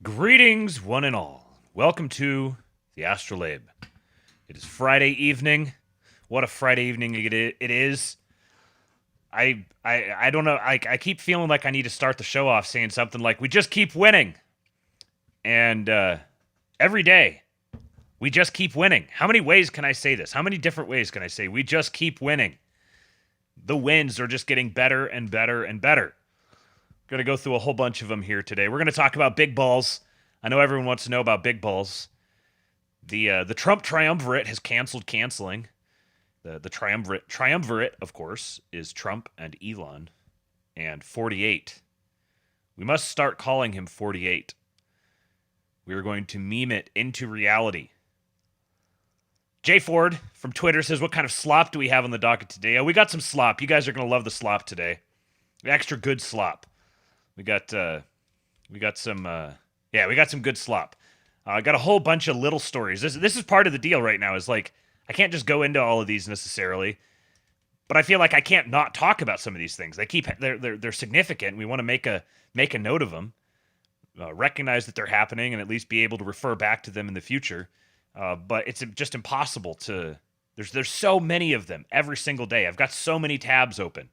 Greetings, one and all. Welcome to the ASTROLABE. It is Friday evening. What a Friday evening it is. I don't know. I keep feeling like I need to start the show off saying something like, we just keep winning. And every day, we just keep winning. How many ways can I say this? How many different ways can I say we just keep winning? The wins are just getting better and better and better. Going to go through a whole bunch of them here today. We're going to talk about big balls. I know everyone wants to know about big balls. The Trump Triumvirate has canceling. The Triumvirate, of course, is Trump and Elon and 48. We must start calling him 48. We are going to meme it into reality. Jay Ford from Twitter says, what kind of slop do we have on the docket today? Oh, we got some slop. You guys are going to love the slop today. Extra good slop. We got some good slop. I got a whole bunch of little stories. This is part of the deal right now. Is like I can't just go into all of these necessarily, but I feel like I can't not talk about some of these things. They're significant. We want to make a note of them, recognize that they're happening, and at least be able to refer back to them in the future. But it's just impossible to. There's so many of them every single day. I've got so many tabs open.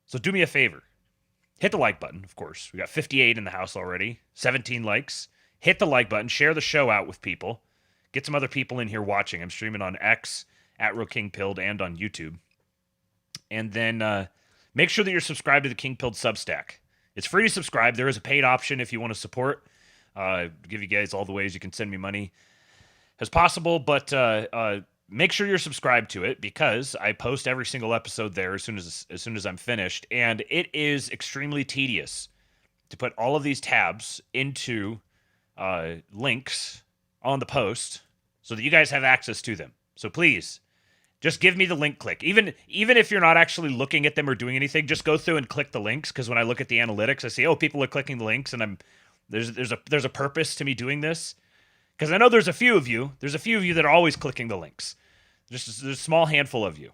So do me a favor. Hit the like button, of course. We got 58 in the house already. 17 likes. Hit the like button. Share the show out with people. Get some other people in here watching. I'm streaming on X, @RealKingPilled, and on YouTube. And then make sure that you're subscribed to the King Pilled Substack. It's free to subscribe. There is a paid option if you want to support. Give you guys all the ways you can send me money as possible. But make sure you're subscribed to it because I post every single episode there as soon as I'm finished, and it is extremely tedious to put all of these tabs into links on the post so that you guys have access to them. So please, just give me the link click. Even if you're not actually looking at them or doing anything, just go through and click the links, because when I look at the analytics, I see, oh, people are clicking the links, and there's a purpose to me doing this. Because I know there's a few of you that are always clicking the links. There's a small handful of you.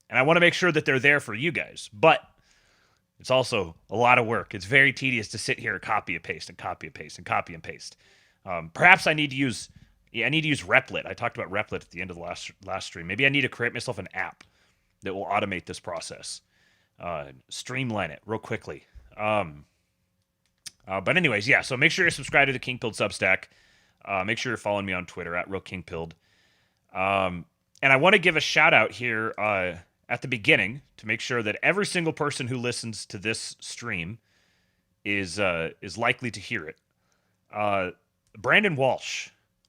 And I want to make sure that they're there for you guys. But it's also a lot of work. It's very tedious to sit here and copy and paste and copy and paste and copy and paste. Perhaps I need to use Replit. I talked about Replit at the end of the last stream. Maybe I need to create myself an app that will automate this process. Streamline it real quickly. But anyways, yeah. So make sure you're subscribed to the King Pilled Substack. Make sure you're following me on Twitter @RealKingPilled. And I want to give a shout out here at the beginning to make sure that every single person who listens to this stream is likely to hear it. Brandon Walsh,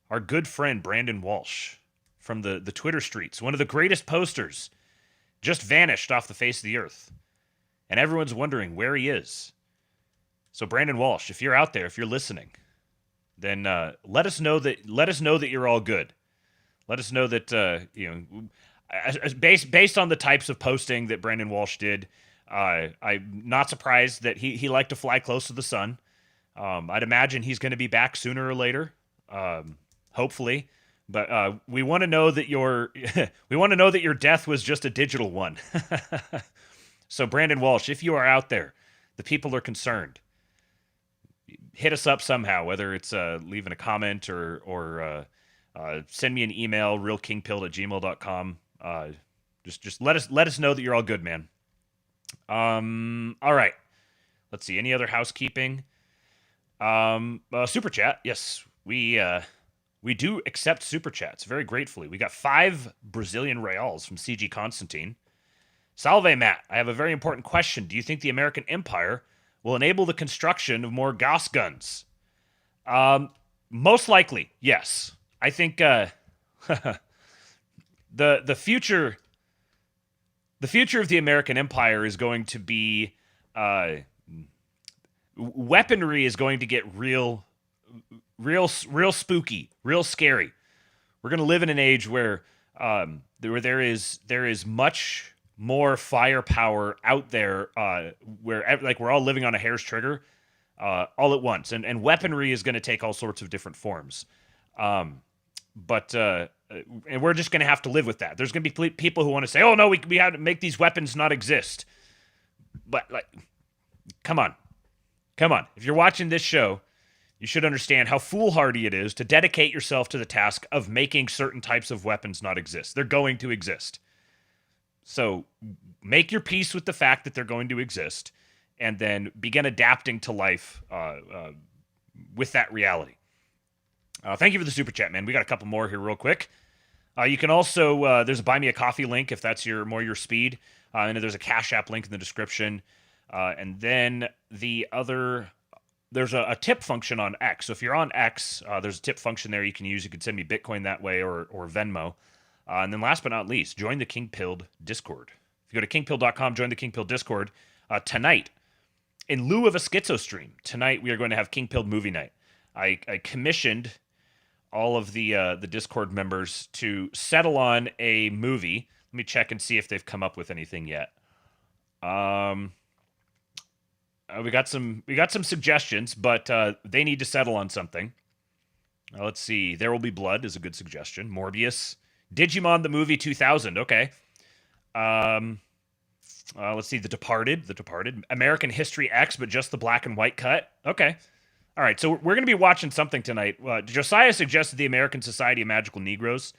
our good friend Brandon Walsh from the Twitter streets, one of the greatest posters, just vanished off the face of the earth. And everyone's wondering where he is. So Brandon Walsh, if you're out there, if you're listening, then let us know that you're all good. Let us know that based on the types of posting that Brandon Walsh did, I'm not surprised that he liked to fly close to the sun. I'd imagine he's going to be back sooner or later, hopefully. But we want to know that your death was just a digital one. So Brandon Walsh, if you are out there, the people are concerned. Hit us up somehow, whether it's leaving a comment or send me an email, realkingpilled@gmail.com. Just let us know that you're all good, man. All right. Let's see. Any other housekeeping? Super chat. Yes, we do accept super chats very gratefully. We got 5 Brazilian reals from CG Constantine. Salve, Matt. I have a very important question. Do you think the American empire will enable the construction of more Gauss guns? Most likely, yes. I think the future of the American empire is going to be weaponry is going to get real spooky, real scary. We're going to live in an age where there is much more firepower out there, where like we're all living on a hair's trigger, all at once, and weaponry is going to take all sorts of different forms. But and we're just going to have to live with that. There's going to be people who want to say, "Oh no, we have to make these weapons not exist." But like, come on. If you're watching this show, you should understand how foolhardy it is to dedicate yourself to the task of making certain types of weapons not exist. They're going to exist. So make your peace with the fact that they're going to exist, and then begin adapting to life with that reality. Thank you for the super chat, man. We got a couple more here real quick. You can also, there's a Buy Me a Coffee link if that's more your speed. And there's a Cash App link in the description. And then there's a tip function on X. So if you're on X, there's a tip function there you can use. You can send me Bitcoin that way or Venmo. And then last but not least, join the King Pilled Discord. If you go to kingpilled.com, join the King Pilled Discord. Tonight, in lieu of a schizo stream, tonight we are going to have King Pilled movie night. I commissioned all of the Discord members to settle on a movie. Let me check and see if they've come up with anything yet. We got some suggestions, but they need to settle on something. Let's see. There Will Be Blood is a good suggestion. Morbius. Digimon the Movie 2000. Okay. Let's see. The Departed. American History X, but just the black and white cut. Okay. All right. So we're going to be watching something tonight. Josiah suggested the American Society of Magical Negroes.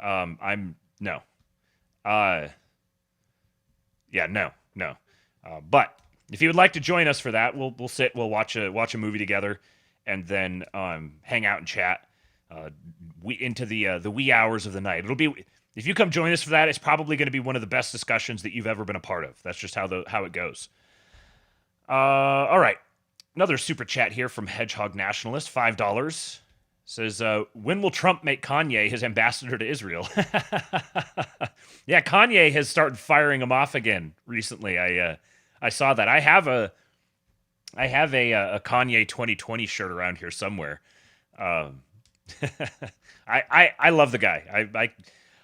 No. No. But if you would like to join us for that, we'll watch a movie together, and then hang out and chat into the wee hours of the night. It'll be, if you come join us for that, it's probably going to be one of the best discussions that you've ever been a part of. That's just how it goes. All right, another super chat here from Hedgehog Nationalist, $5. Says, when will Trump make Kanye his ambassador to Israel? Yeah, Kanye has started firing him off again recently. I saw that. I have a Kanye 2020 shirt around here somewhere. I love the guy.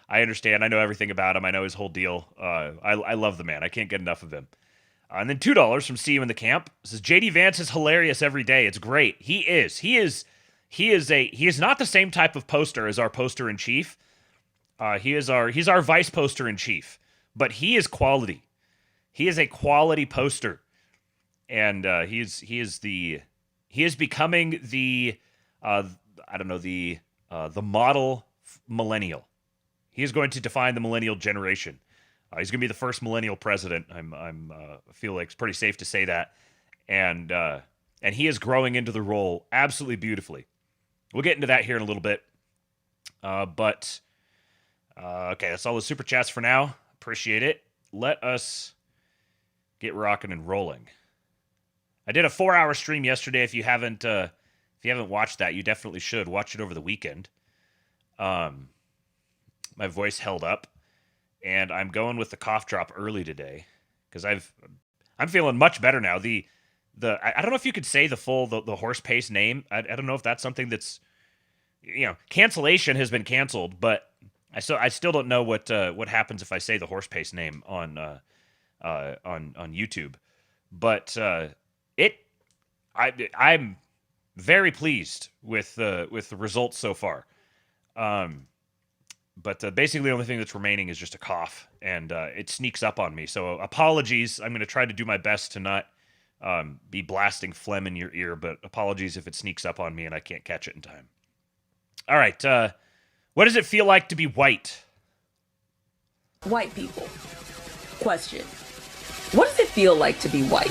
I understand. I know everything about him. I know his whole deal. I love the man. I can't get enough of him. And then $2 from See You in the Camp. It says, JD Vance is hilarious every day. It's great. He is not the same type of poster as our poster in chief. He's our vice poster in chief, but he is quality. He is a quality poster, and he is becoming the model millennial. He is going to define the millennial generation. He's going to be the first millennial president. I feel like it's pretty safe to say that, and he is growing into the role absolutely beautifully. We'll get into that here in a little bit, but okay, that's all the super chats for now. Appreciate it. Let us get rocking and rolling. I did a 4-hour stream yesterday. If you haven't watched that, you definitely should watch it over the weekend. My voice held up, and I'm going with the cough drop early today because I'm feeling much better now. I don't know if you could say the full the horse pace name. I don't know if that's something that's, cancellation has been canceled, but I still don't know what happens if I say the horse pace name on YouTube. But I'm very pleased with the results so far. But basically, the only thing that's remaining is just a cough, and it sneaks up on me. So apologies. I'm going to try to do my best to not be blasting phlegm in your ear, but apologies if it sneaks up on me and I can't catch it in time. All right. What does it feel like to be white? White people. Question. What does it feel like to be white?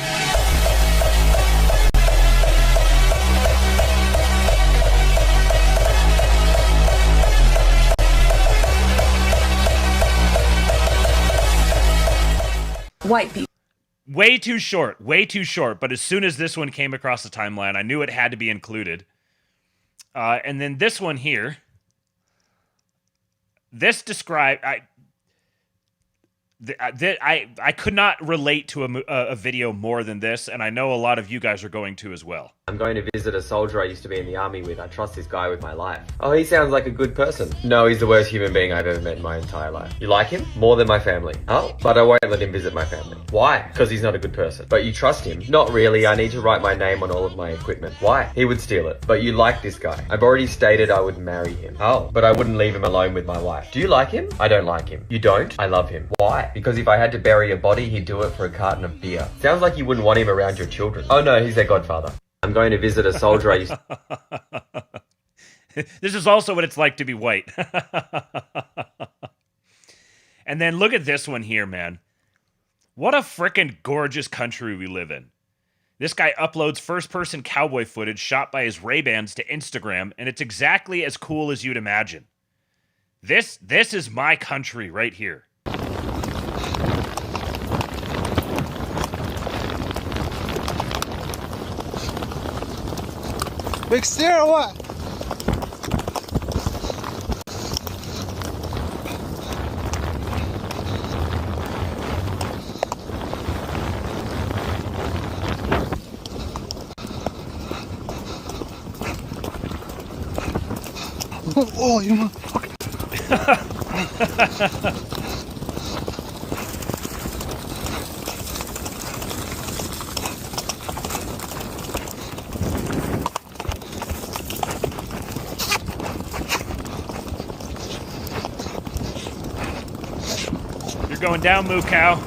White people. Way too short. But as soon as this one came across the timeline, I knew it had to be included. And then this one here. This described... I could not relate to a video more than this, and I know a lot of you guys are going to as well. I'm going to visit a soldier I used to be in the army with. I trust this guy with my life. Oh, he sounds like a good person. No, he's the worst human being I've ever met in my entire life. You like him? More than my family. Oh, but I won't let him visit my family. Why? Because he's not a good person. But you trust him? Not really. I need to write my name on all of my equipment. Why? He would steal it. But you like this guy. I've already stated I would marry him. Oh, but I wouldn't leave him alone with my wife. Do you like him? I don't like him. You don't? I love him. Why? Because if I had to bury a body, he'd do it for a carton of beer. Sounds like you wouldn't want him around your children. Oh no, he's their godfather. I'm going to visit a soldier I used to... This is also what it's like to be white. And then look at this one here, man. What a frickin' gorgeous country we live in. This guy uploads first-person cowboy footage shot by his Ray-Bans to Instagram, and it's exactly as cool as you'd imagine. This is my country right here. Big steer or what? Oh, you motherfucker. Going down, moo cow.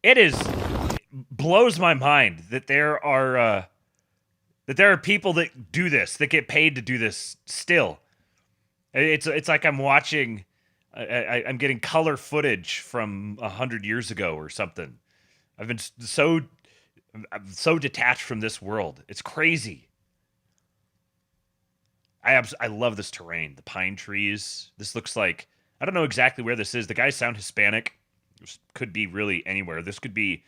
It blows my mind that there are people that do this, that get paid to do this still. It's like I'm watching, I'm getting color footage from 100 years ago or something. I'm so detached from this world. It's crazy. I love this terrain. The pine trees. This looks like... I don't know exactly where this is. The guys sound Hispanic. This could be really anywhere. This could be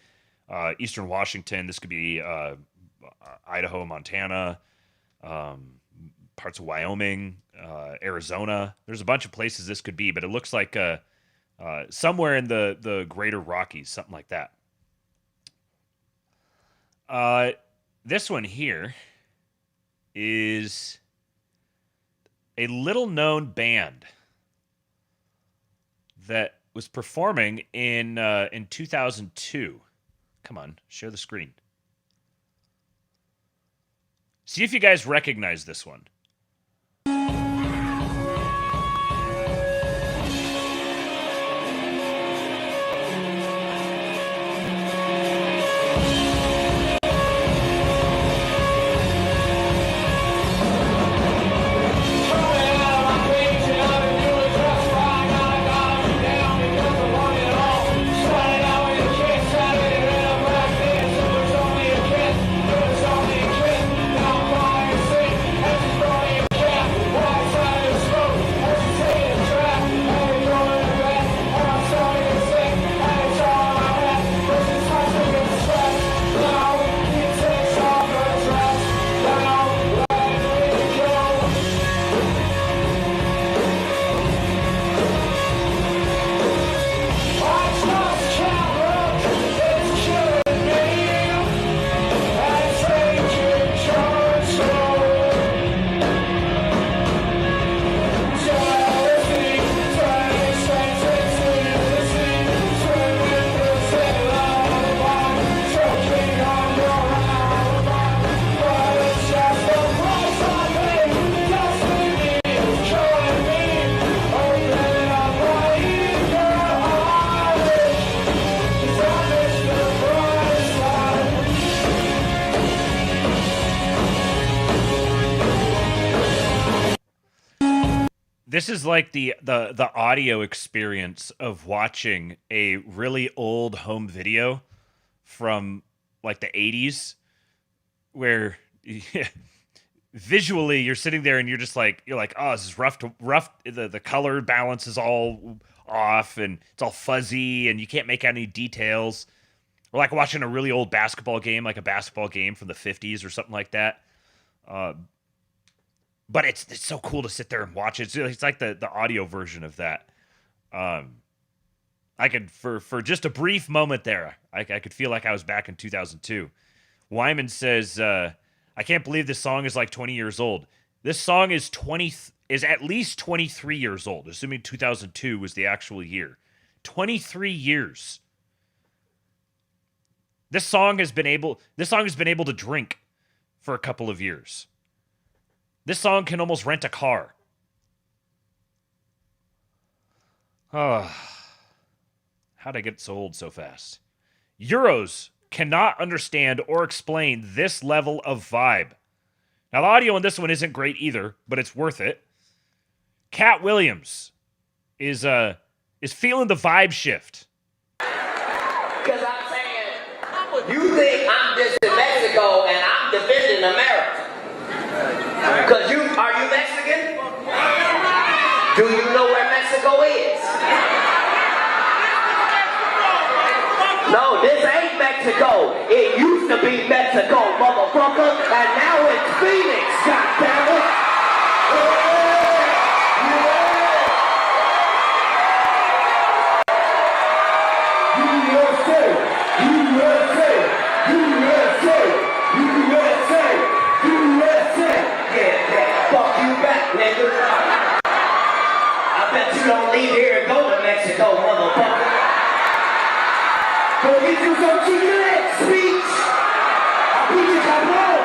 Eastern Washington. This could be Idaho, Montana, parts of Wyoming, Arizona. There's a bunch of places this could be, but it looks like somewhere in the greater Rockies, something like that. This one here is... a little-known band that was performing in 2002. Come on, share the screen. See if you guys recognize this one. This is like the audio experience of watching a really old home video from like the 80s where visually you're sitting there and you're like, oh, this is rough. The color balance is all off and it's all fuzzy and you can't make out any details. Or like watching a really old basketball game, like a basketball game from the 50s or something like that. But it's so cool to sit there and watch it. It's like the audio version of that. I could for just a brief moment there, I could feel like I was back in 2002. Wyman says, "I can't believe this song is like 20 years old. This song is at least 23 years old, assuming 2002 was the actual year. 23 years. This song has been able to drink for a couple of years. This song can almost rent a car." Oh, how'd I get so old so fast? Euros cannot understand or explain this level of vibe. Now, the audio on this one isn't great either, but it's worth it. Cat Williams is feeling the vibe shift. Because I'm saying, you think I'm just in Mexico and I'm defending America. Because are you Mexican? Do you know where Mexico is? No, this ain't Mexico. It used to be Mexico, motherfucker, and now it's Phoenix, goddammit. USA, USA, USA, USA, USA. Yeah, fuck you back, nigga. I bet you don't leave here and go to Mexico, motherfucker. Go get you some chicken leg speech. I'll beat you, cabrón.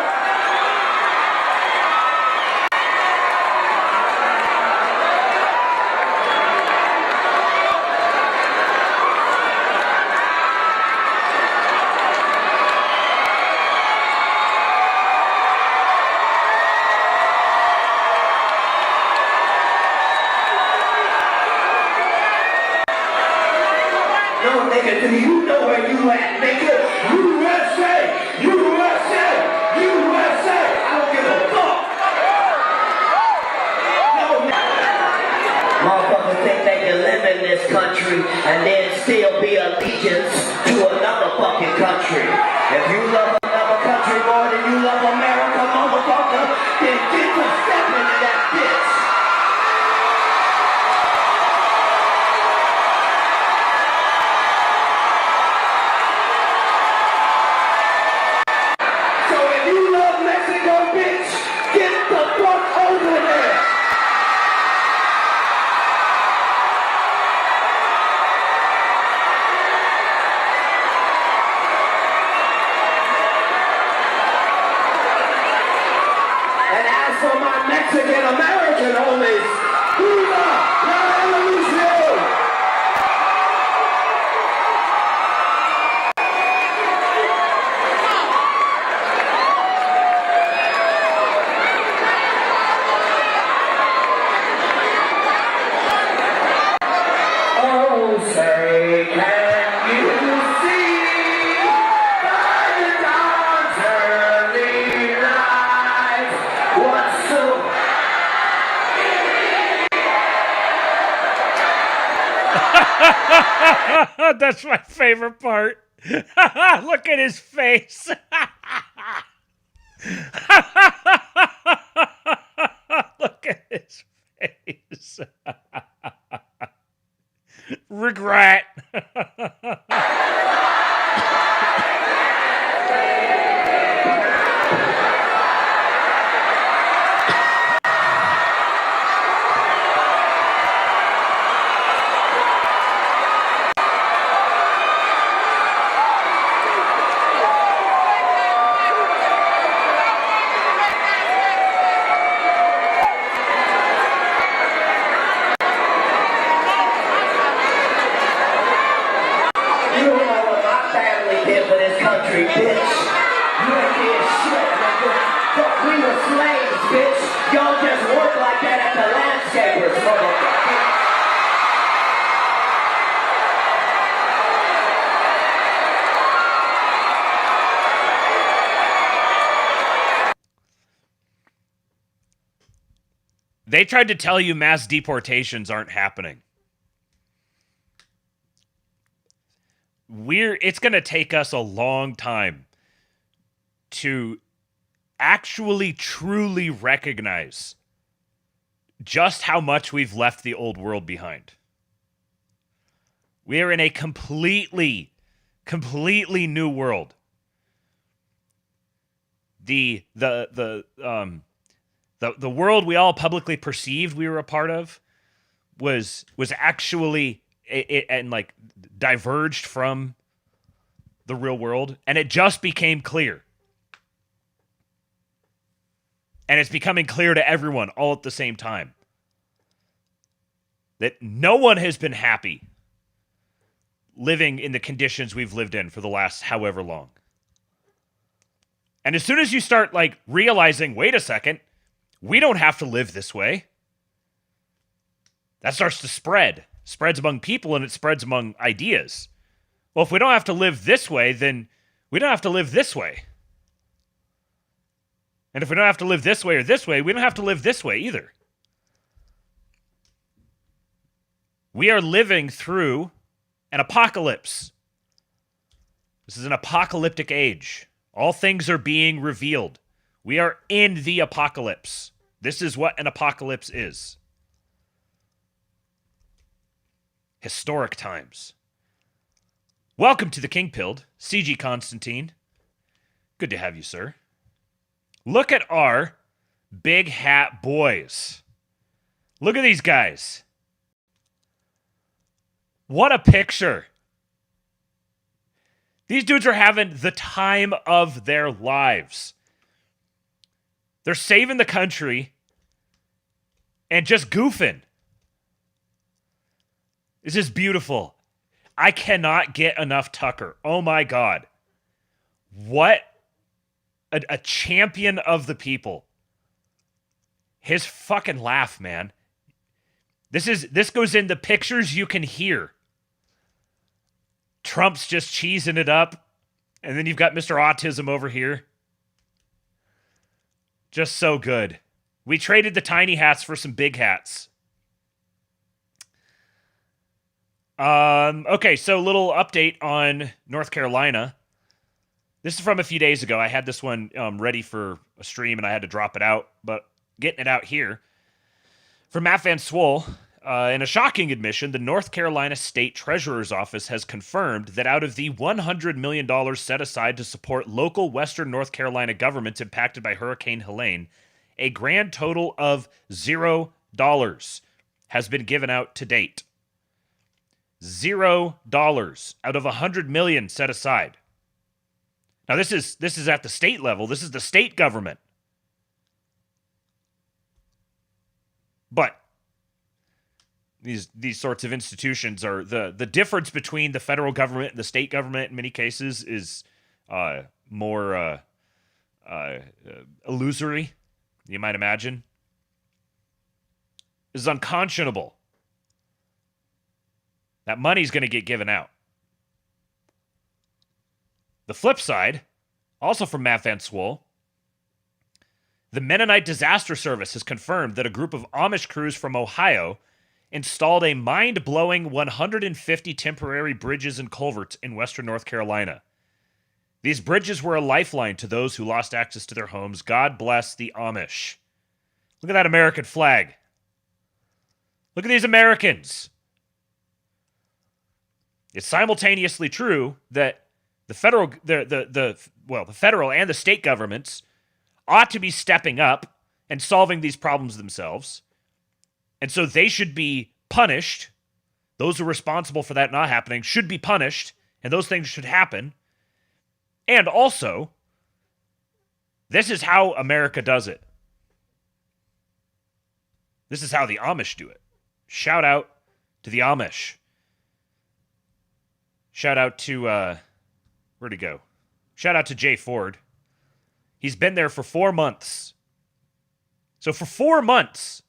No, nigga, do you know where you at, nigga? USA! USA! USA! I don't give a fuck! No, motherfuckers think they can live in this country and then still be allegiance to another fucking country. If you love another country more than you love America, motherfucker, then get to step into that bitch. For my Mexican American homies, Viva la Revolution! Oh, say, can you see by the dawn's early light what's so That's my favorite part. Look at his face. Look at his face. Regret. They tried to tell you mass deportations aren't happening. It's going to take us a long time to actually truly recognize just how much we've left the old world behind. We are in a completely new world. The world we all publicly perceived we were a part of was actually and like diverged from the real world, and it just became clear. And it's becoming clear to everyone all at the same time that no one has been happy living in the conditions we've lived in for the last however long. And as soon as you start like realizing, wait a second, we don't have to live this way, that starts to spread. Spreads among people and it spreads among ideas. Well, if we don't have to live this way, then we don't have to live this way. And if we don't have to live this way or this way, we don't have to live this way either. We are living through an apocalypse. This is an apocalyptic age. All things are being revealed. We are in the apocalypse. This is what an apocalypse is. Historic times. Welcome to the King Pilled, CG Constantine. Good to have you, sir. Look at our big hat boys. Look at these guys. What a picture. These dudes are having the time of their lives. They're saving the country and just goofing. This is beautiful. I cannot get enough Tucker. Oh my God. What a champion of the people. His fucking laugh, man. This goes in the pictures you can hear. Trump's just cheesing it up. And then you've got Mr. Autism over here. Just so good. We traded the tiny hats for some big hats. Okay, so little update on North Carolina. This is from a few days ago. I had this one ready for a stream and I had to drop it out, but getting it out here. From Matt Van Swol, in a shocking admission, the North Carolina State Treasurer's Office has confirmed that out of the $100 million set aside to support local Western North Carolina governments impacted by Hurricane Helene, a grand total of $0 has been given out to date. $0 out of $100 million set aside. Now this is at the state level. This is the state government. But these sorts of institutions are the difference between the federal government and the state government in many cases is more illusory, you might imagine. This is unconscionable. That money's going to get given out. The flip side, also from Matt Van Swol, the Mennonite Disaster Service has confirmed that a group of Amish crews from Ohio installed a mind-blowing 150 temporary bridges and culverts in western North Carolina. These bridges were a lifeline to those who lost access to their homes. God bless the Amish. Look at that American flag. Look at these Americans. It's simultaneously true that the federal and the state governments ought to be stepping up and solving these problems themselves. And so they should be punished. Those who are responsible for that not happening should be punished, and those things should happen. And also, this is how America does it. This is how the Amish do it. Shout out to the Amish. Shout out to, where'd he go? Shout out to Jay Ford. He's been there for 4 months. So for 4 months,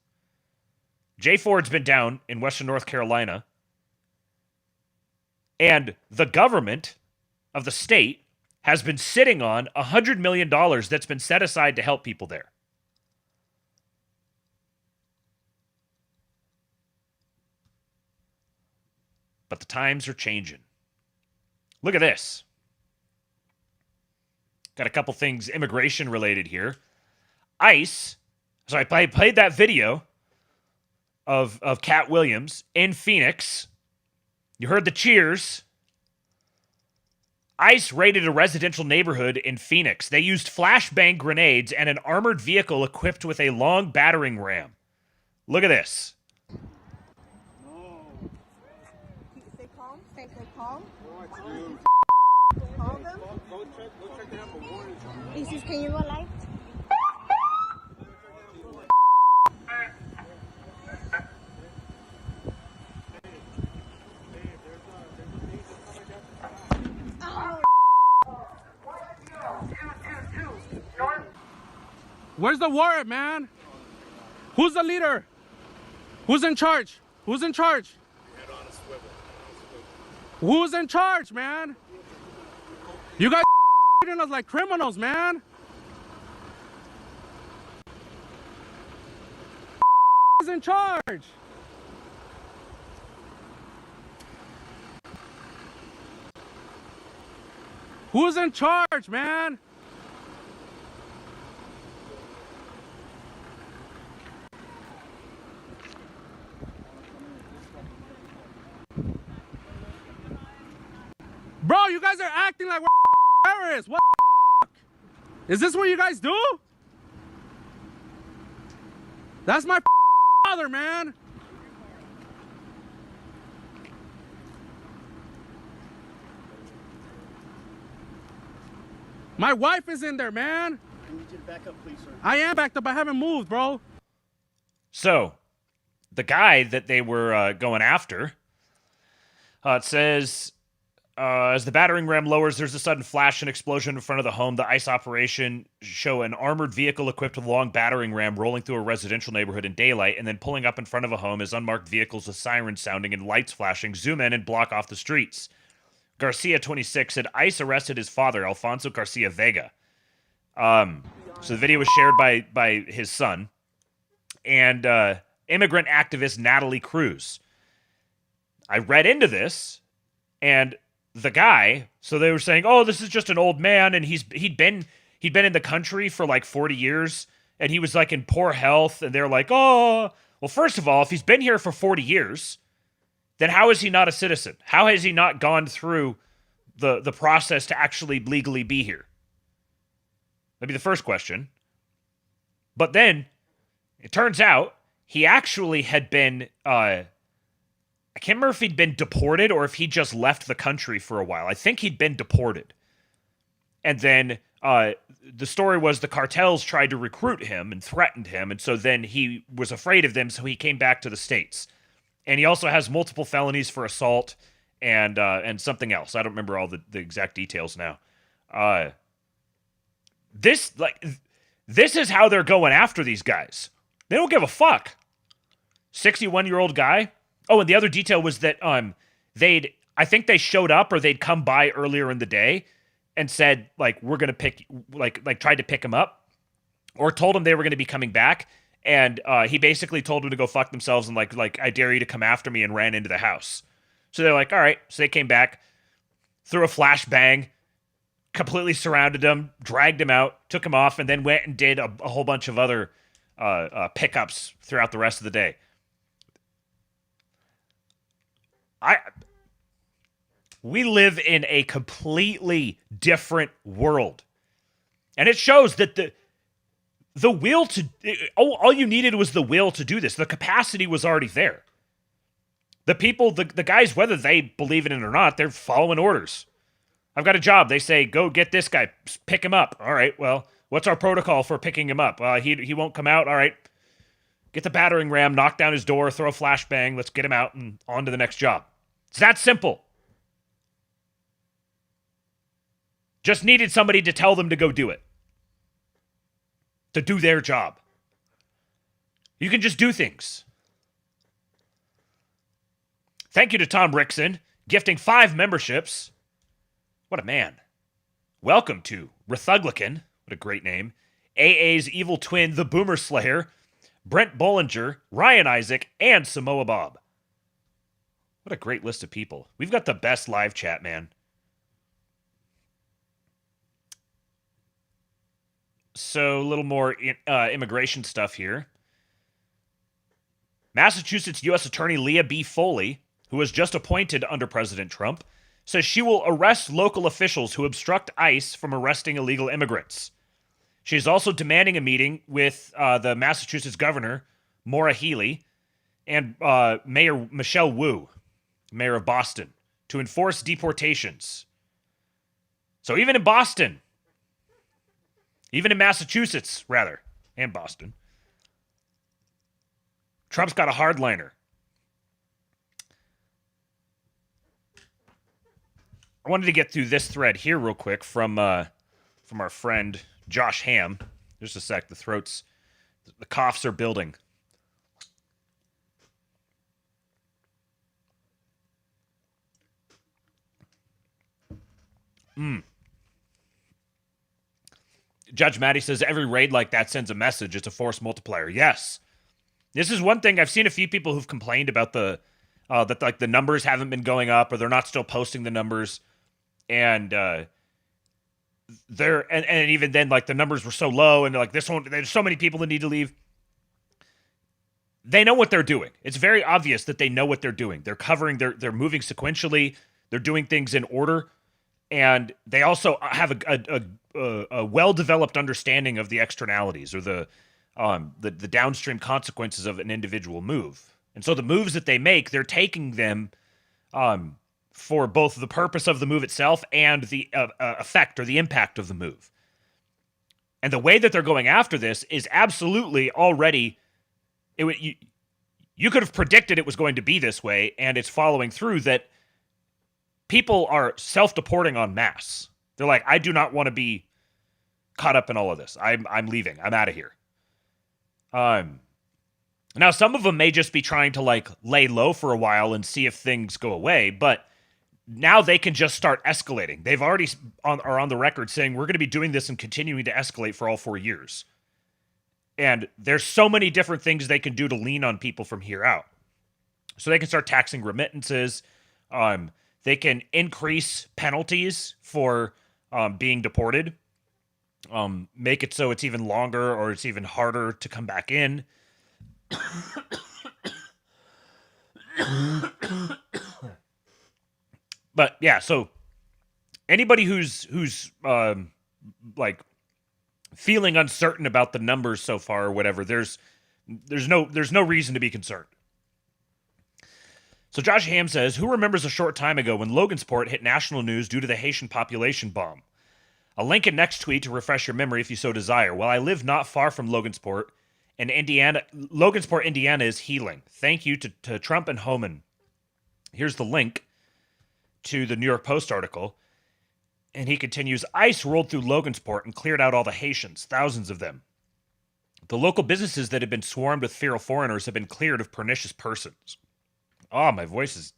Jay Ford's been down in western North Carolina, and the government of the state has been sitting on $100 million that's been set aside to help people there. but the times are changing. Look at this. Got a couple things immigration related here. ICE. So I played that video of Cat Williams in Phoenix. You heard the cheers. ICE raided a residential neighborhood in Phoenix. They used flashbang grenades and an armored vehicle equipped with a long battering ram. Look at this. Stay calm. Stay calm. Call them. Jesus, can you go live? Where's the warrant, man? Who's the leader? Who's in charge? Who's in charge? Who's in charge, man? You guys treating us like criminals, man. Who's in charge? Who's in charge, man? Bro, you guys are acting like we're terrorists. What the fuck? Is this what you guys do? That's my father, man. My wife is in there, man. I need you to back up, please, sir. I am backed up. I haven't moved, bro. So, the guy that they were going after, it says, as the battering ram lowers, there's a sudden flash and explosion in front of the home. The ICE operation show an armored vehicle equipped with a long battering ram rolling through a residential neighborhood in daylight and then pulling up in front of a home as unmarked vehicles with sirens sounding and lights flashing zoom in and block off the streets. Garcia, 26, said ICE arrested his father, Alfonso Garcia Vega. So the video was shared by his son and immigrant activist Natalie Cruz. I read into this, and the guy, so they were saying, oh, this is just an old man, and he'd been in the country for like 40 years, and he was like in poor health, and they're like, oh, well, first of all, if he's been here for 40 years, then how is he not a citizen? How has he not gone through the process to actually legally be here? That'd be the first question. But then, it turns out, he actually had been, I can't remember if he'd been deported or if he just left the country for a while. I think he'd been deported. And then the story was the cartels tried to recruit him and threatened him, and so then he was afraid of them, so he came back to the States. And he also has multiple felonies for assault and something else. I don't remember all the exact details now. This is how they're going after these guys. They don't give a fuck. 61-year-old guy. Oh, and the other detail was that I think they showed up or they'd come by earlier in the day and said, like, we're gonna pick, like tried to pick him up, or told him they were gonna be coming back. And he basically told them to go fuck themselves and like I dare you to come after me, and ran into the house. So they're like, all right. So they came back, threw a flashbang, completely surrounded him, dragged him out, took him off, and then went and did a whole bunch of other pickups throughout the rest of the day. We live in a completely different world. And it shows that the will to, all you needed was the will to do this. The capacity was already there. The people, the guys, whether they believe in it or not, they're following orders. I've got a job. They say, go get this guy, pick him up. All right, well, what's our protocol for picking him up? He won't come out. All right, get the battering ram, knock down his door, throw a flashbang. Let's get him out and on to the next job. It's that simple. Just needed somebody to tell them to go do it. To do their job. You can just do things. Thank you to Tom Rickson, gifting 5 memberships. What a man. Welcome to Rethuglican. What a great name. AA's evil twin, the Boomer Slayer, Brent Bollinger, Ryan Isaac, and Samoa Bob. What a great list of people. We've got the best live chat, man. So a little more immigration stuff here. Massachusetts U.S. Attorney Leah B. Foley, who was just appointed under President Trump, says she will arrest local officials who obstruct ICE from arresting illegal immigrants. She is also demanding a meeting with the Massachusetts governor, Maura Healey, and Mayor Michelle Wu, mayor of Boston, to enforce deportations. So even in Boston, even in Massachusetts, rather, and Boston, Trump's got a hardliner. I wanted to get through this thread here real quick from our friend Josh Ham. Just a sec. The coughs are building. Judge Maddie says every raid like that sends a message. It's a force multiplier. Yes. This is one thing. I've seen a few people who've complained about that like the numbers haven't been going up or they're not still posting the numbers. And and even then, like the numbers were so low, and like there's so many people that need to leave. They know what they're doing. It's very obvious that they know what they're doing. They're covering. They're moving sequentially. They're doing things in order, and they also have a well-developed understanding of the externalities or the downstream consequences of an individual move. And so the moves that they make, they're taking them for both the purpose of the move itself and the effect or the impact of the move. And the way that they're going after this is absolutely already... You could have predicted it was going to be this way, and it's following through that people are self-deporting en masse. They're like, I do not want to be caught up in all of this. I'm leaving. I'm out of here. Now, some of them may just be trying to like lay low for a while and see if things go away, but now they can just start escalating. They've already are on the record saying we're going to be doing this and continuing to escalate for all 4 years. And there's so many different things they can do to lean on people from here out. So they can start taxing remittances. They can increase penalties for being deported. Make it so it's even longer or it's even harder to come back in. But yeah, so anybody who's like feeling uncertain about the numbers so far or whatever, there's no reason to be concerned. So Josh Ham says, who remembers a short time ago when Logansport hit national news due to the Haitian population bomb? I'll link a next tweet to refresh your memory if you so desire. While I live not far from Logansport, and Logansport, Indiana is healing. Thank you to Trump and Homan. Here's the link to the New York Post article. And he continues, ICE rolled through Logansport and cleared out all the Haitians, thousands of them. The local businesses that had been swarmed with feral foreigners have been cleared of pernicious persons. Oh, my voice is...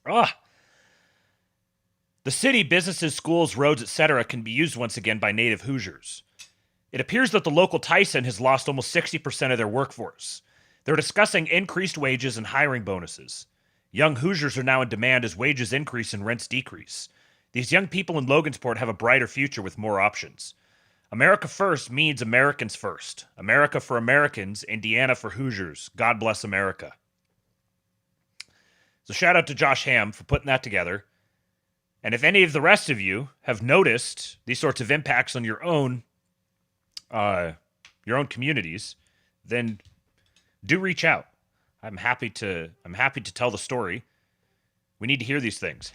The city, businesses, schools, roads, etc. can be used once again by native Hoosiers. It appears that the local Tyson has lost almost 60% of their workforce. They're discussing increased wages and hiring bonuses. Young Hoosiers are now in demand as wages increase and rents decrease. These young people in Logansport have a brighter future with more options. America first means Americans first. America for Americans, Indiana for Hoosiers. God bless America. So shout out to Josh Ham for putting that together. And if any of the rest of you have noticed these sorts of impacts on your own communities, then do reach out. I'm happy to tell the story. We need to hear these things.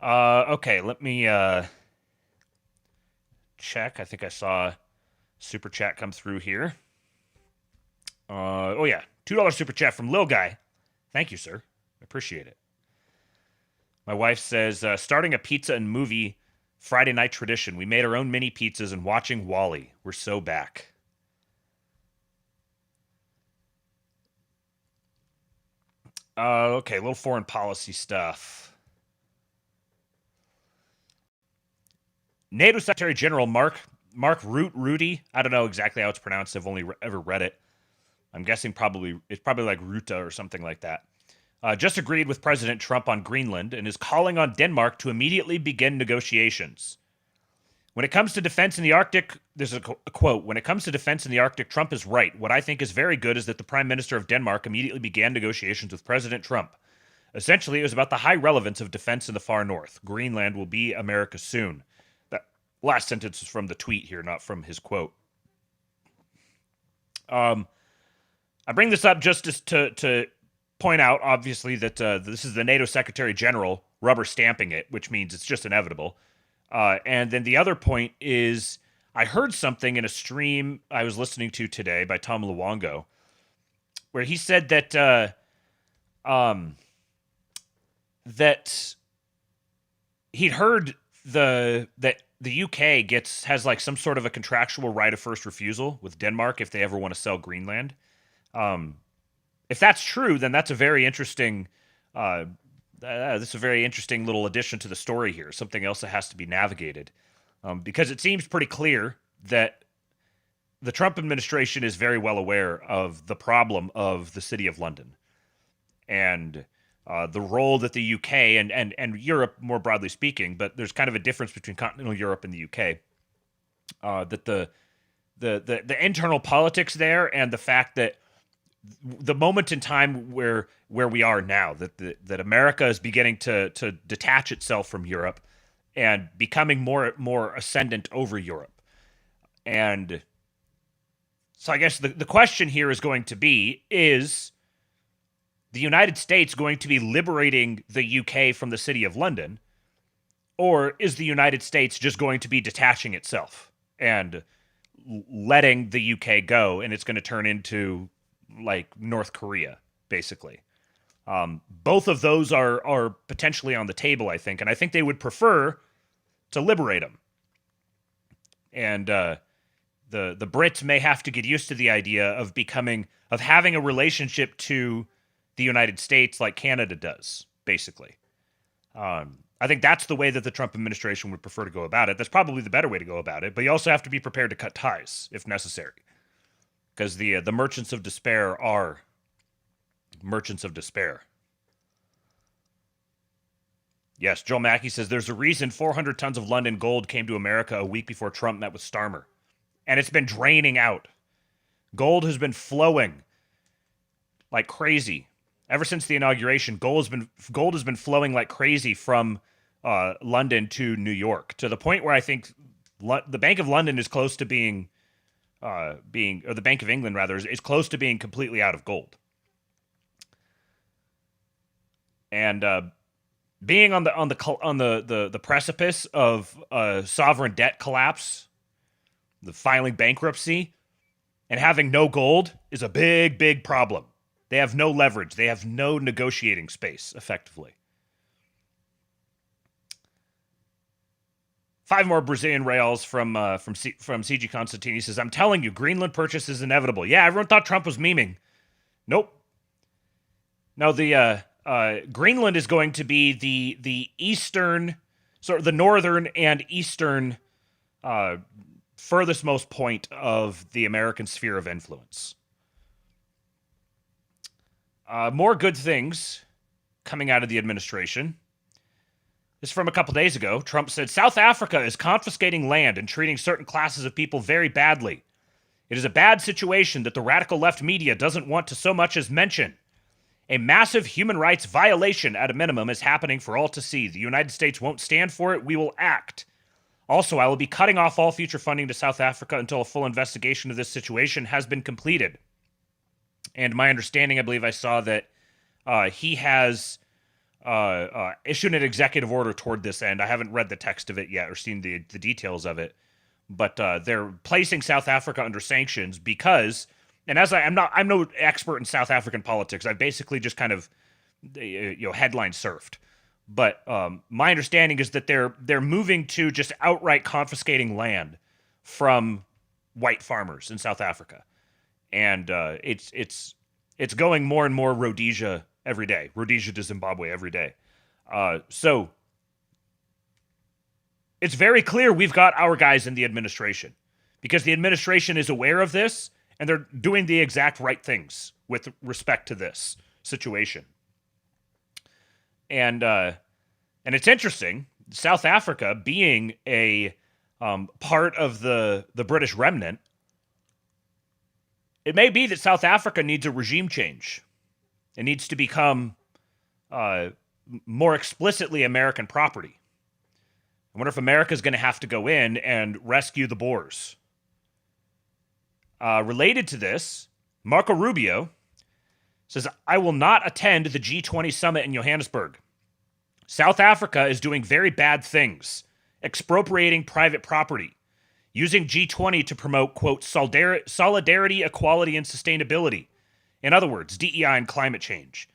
Okay, let me check. I think I saw super chat come through here. Oh yeah, $2 super chat from Lil Guy. Thank you, sir. I appreciate it. My wife says, starting a pizza and movie Friday night tradition. We made our own mini pizzas and watching Wall-E. We're so back. Okay, a little foreign policy stuff. NATO Secretary General Mark Rutte, I don't know exactly how it's pronounced. I've only ever read it. I'm guessing it's probably like Ruta or something like that. Just agreed with President Trump on Greenland and is calling on Denmark to immediately begin negotiations. When it comes to defense in the Arctic, there's a quote, when it comes to defense in the Arctic, Trump is right. What I think is very good is that the Prime Minister of Denmark immediately began negotiations with President Trump. Essentially, it was about the high relevance of defense in the far north. Greenland will be America soon. That last sentence is from the tweet here, not from his quote. I bring this up just to point out, obviously, that this is the NATO Secretary General rubber stamping it, which means it's just inevitable. And then the other point is, I heard something in a stream I was listening to today by Tom Luongo, where he said that that he'd heard that the UK has like some sort of a contractual right of first refusal with Denmark if they ever want to sell Greenland. If that's true, then that's a very interesting. This is a very interesting little addition to the story here. Something else that has to be navigated, because it seems pretty clear that the Trump administration is very well aware of the problem of the City of London and the role that the UK and Europe, more broadly speaking, but there's kind of a difference between continental Europe and the UK. That the internal politics there and the fact that the moment in time where we are now, that America is beginning to detach itself from Europe and becoming more ascendant over Europe. And so I guess the question here is going to be, is the United States going to be liberating the UK from the City of London, or is the United States just going to be detaching itself and letting the UK go, and it's going to turn into like North Korea, basically? Both of those are potentially on the table, I think, and I think they would prefer to liberate them. And the Brits may have to get used to the idea of having a relationship to the United States like Canada does, basically. I think that's the way that the Trump administration would prefer to go about it. That's probably the better way to go about it, but you also have to be prepared to cut ties if necessary, because the merchants of despair are merchants of despair. Yes, Joel Mackey says there's a reason 400 tons of London gold came to America a week before Trump met with Starmer, and it's been draining out. Gold has been flowing like crazy ever since the inauguration. Gold has been flowing like crazy from London to New York, to the point where I think the Bank of London is close to being or the Bank of England rather is close to being completely out of gold. And being on the precipice of sovereign debt collapse, the filing bankruptcy, and having no gold is a big problem. They have no leverage. They have no negotiating space, effectively. 5 more Brazilian reals from CG Constantine. He says, I'm telling you, Greenland purchase is inevitable. Yeah, everyone thought Trump was memeing. Nope. No, the Greenland is going to be the eastern, sort of the northern and eastern furthest most point of the American sphere of influence. More good things coming out of the administration. This is from a couple days ago. Trump said, South Africa is confiscating land and treating certain classes of people very badly. It is a bad situation that the radical left media doesn't want to so much as mention. A massive human rights violation at a minimum is happening for all to see. The United States won't stand for it. We will act. Also, I will be cutting off all future funding to South Africa until a full investigation of this situation has been completed. And my understanding, I believe I saw that he has issued an executive order toward this end. I haven't read the text of it yet or seen the details of it, but they're placing South Africa under sanctions because, and as I'm no expert in South African politics. I basically just kind of headline surfed. But my understanding is that they're moving to just outright confiscating land from white farmers in South Africa. And it's going more and more Rhodesia every day. Rhodesia to Zimbabwe every day. So it's very clear we've got our guys in the administration, because the administration is aware of this And they're doing the exact right things with respect to this situation. And it's interesting, South Africa being a part of the British remnant, it may be that South Africa needs a regime change. It needs to become more explicitly American property. I wonder if America's going to have to go in and rescue the Boers. Related to this, Marco Rubio says, I will not attend the G20 summit in Johannesburg. South Africa is doing very bad things, expropriating private property, using G20 to promote, quote, solidarity, equality, and sustainability. In other words, DEI and climate change.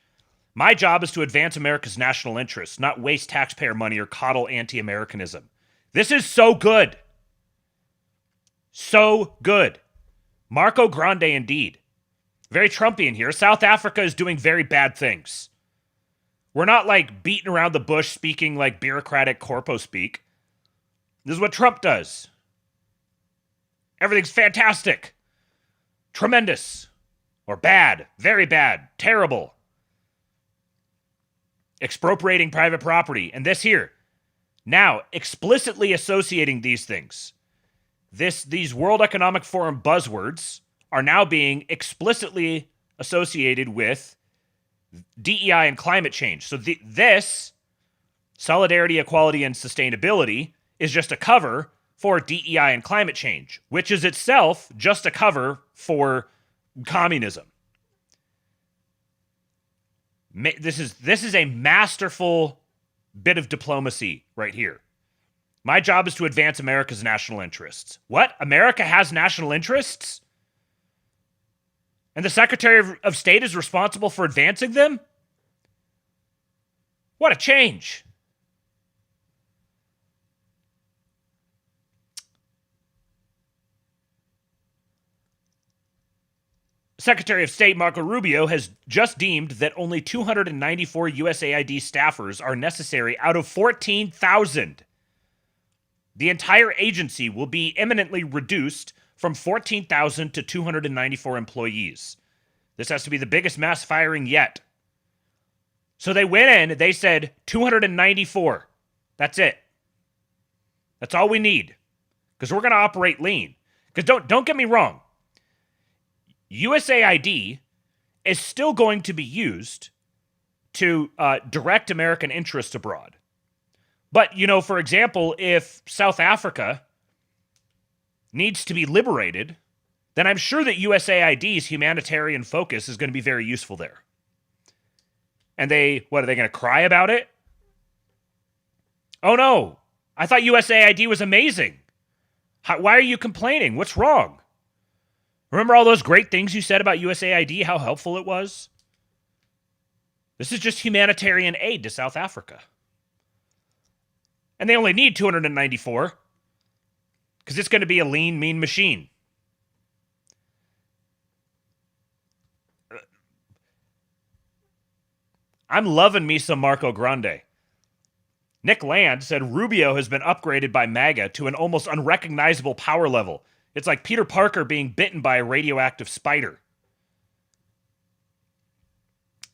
My job is to advance America's national interests, not waste taxpayer money or coddle anti-Americanism. This is so good. So good. Marco Grande indeed. Very Trumpian here. South Africa is doing very bad things. We're not like beating around the bush speaking like bureaucratic corpo speak. This is what Trump does. Everything's fantastic. Tremendous. Or bad. Very bad. Terrible. Expropriating private property. And this here. Now, explicitly associating these things. These World Economic Forum buzzwords are now being explicitly associated with DEI and climate change. So this, solidarity, equality, and sustainability, is just a cover for DEI and climate change, which is itself just a cover for communism. This is a masterful bit of diplomacy right here. My job is to advance America's national interests. What? America has national interests? And the Secretary of State is responsible for advancing them? What a change. Secretary of State Marco Rubio has just deemed that only 294 USAID staffers are necessary out of 14,000. The entire agency will be imminently reduced from 14,000 to 294 employees. This has to be the biggest mass firing yet. So they went in, they said 294. That's it. That's all we need. Because we're going to operate lean. Because don't get me wrong. USAID is still going to be used to direct American interests abroad. But, for example, if South Africa needs to be liberated, then I'm sure that USAID's humanitarian focus is going to be very useful there. And are they going to cry about it? Oh no, I thought USAID was amazing. Why are you complaining? What's wrong? Remember all those great things you said about USAID, how helpful it was? This is just humanitarian aid to South Africa. And they only need 294 because it's going to be a lean, mean machine. I'm loving me some Marco Grande. Nick Land said Rubio has been upgraded by MAGA to an almost unrecognizable power level. It's like Peter Parker being bitten by a radioactive spider.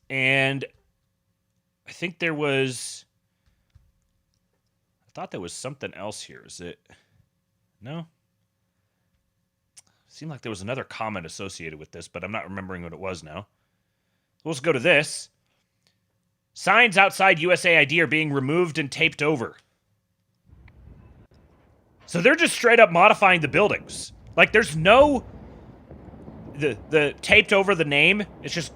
And I think I thought there was something else here. Is it? No? Seemed like there was another comment associated with this, but I'm not remembering what it was now. Let's go to this. Signs outside USAID are being removed and taped over. So they're just straight up modifying the buildings. Like there's no... The taped over the name, it's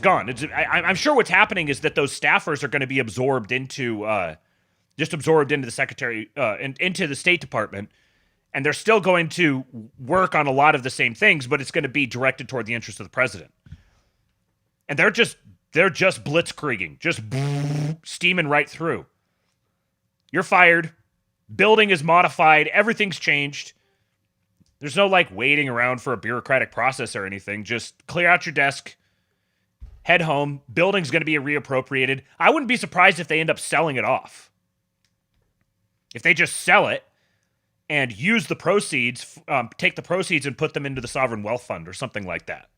gone. I'm sure what's happening is that those staffers are going to be absorbed into the Secretary, into the State Department, and they're still going to work on a lot of the same things, but it's going to be directed toward the interest of the president. And they're just blitzkrieging, just steaming right through. You're fired. Building is modified. Everything's changed. There's no waiting around for a bureaucratic process or anything. Just clear out your desk. Head home. Building's going to be reappropriated. I wouldn't be surprised if they end up selling it off. If they just sell it and use the proceeds, take the proceeds and put them into the sovereign wealth fund or something like that.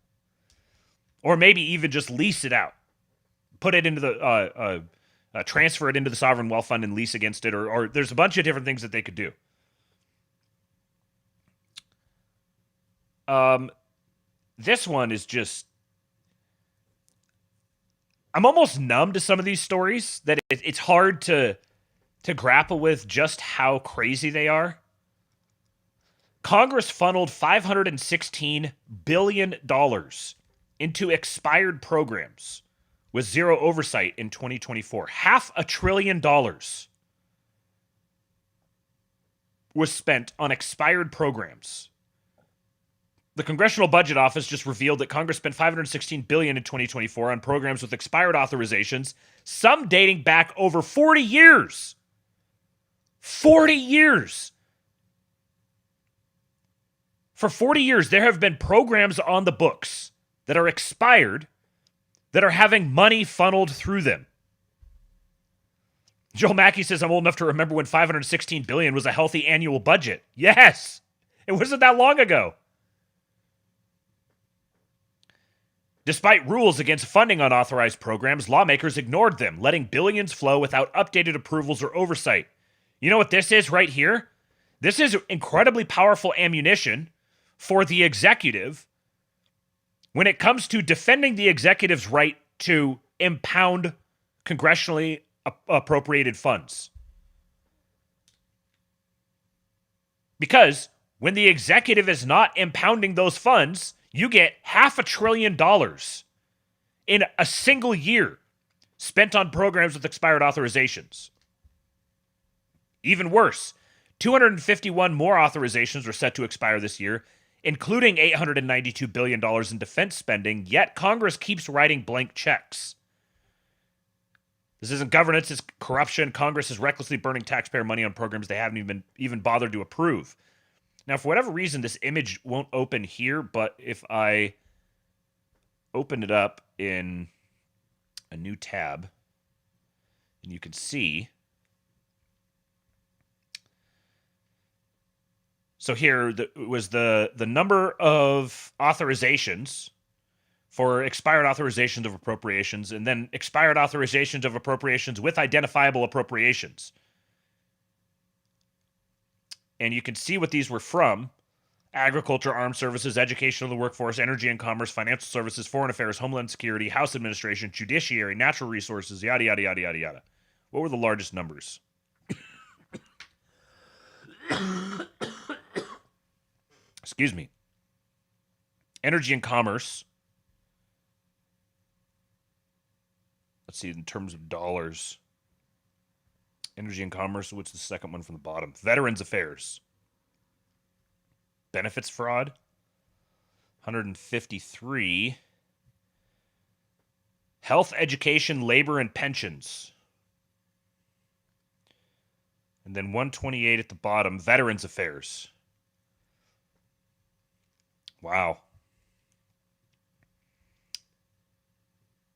Or maybe even just lease it out. Put it into the, transfer it into the sovereign wealth fund and lease against it. Or there's a bunch of different things that they could do. This one is just... I'm almost numb to some of these stories, that it's hard to grapple with just how crazy they are. Congress funneled $516 billion into expired programs with zero oversight in 2024. $500 billion was spent on expired programs. The Congressional Budget Office just revealed that Congress spent $516 billion in 2024 on programs with expired authorizations, some dating back over 40 years. 40 years! For 40 years, there have been programs on the books that are expired that are having money funneled through them. Joe Mackey says, I'm old enough to remember when $516 billion was a healthy annual budget. Yes! It wasn't that long ago. Despite rules against funding unauthorized programs, lawmakers ignored them, letting billions flow without updated approvals or oversight. You know what this is right here? This is incredibly powerful ammunition for the executive when it comes to defending the executive's right to impound congressionally appropriated funds. Because when the executive is not impounding those funds, you get $500 billion in a single year spent on programs with expired authorizations. Even worse, 251 more authorizations are set to expire this year, including $892 billion in defense spending, yet Congress keeps writing blank checks. This isn't governance, it's corruption. Congress is recklessly burning taxpayer money on programs they haven't even bothered to approve. Now, for whatever reason, this image won't open here, but if I open it up in a new tab, and you can see. So here was the number of authorizations for expired authorizations of appropriations, and then expired authorizations of appropriations with identifiable appropriations. And you can see what these were from: agriculture, armed services, education of the workforce, energy and commerce, financial services, foreign affairs, homeland security, house administration, judiciary, natural resources, yada, yada, yada, yada, yada. What were the largest numbers? Excuse me. Energy and commerce. Let's see, in terms of dollars. Energy and commerce, what's the second one from the bottom? Veterans affairs. Benefits fraud. 153. Health, education, labor, and pensions. And then 128 at the bottom, veterans affairs. Wow.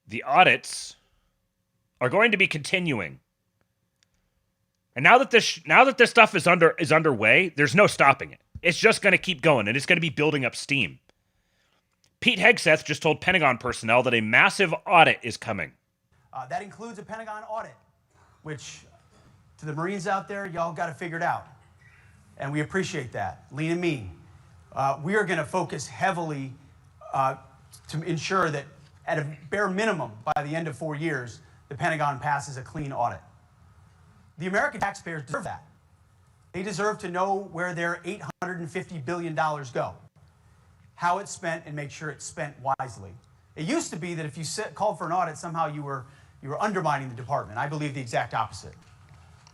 The audits are going to be continuing. And now that this stuff is underway, there's no stopping it. It's just going to keep going, and it's going to be building up steam. Pete Hegseth just told Pentagon personnel that a massive audit is coming. That includes a Pentagon audit, which, to the Marines out there, y'all got to figure it out. And we appreciate that. Lean and mean. We are going to focus heavily to ensure that, at a bare minimum, by the end of 4 years, the Pentagon passes a clean audit. The American taxpayers deserve that. They deserve to know where their $850 billion go, how it's spent, and make sure it's spent wisely. It used to be that if you called for an audit, somehow you were undermining the department. I believe the exact opposite.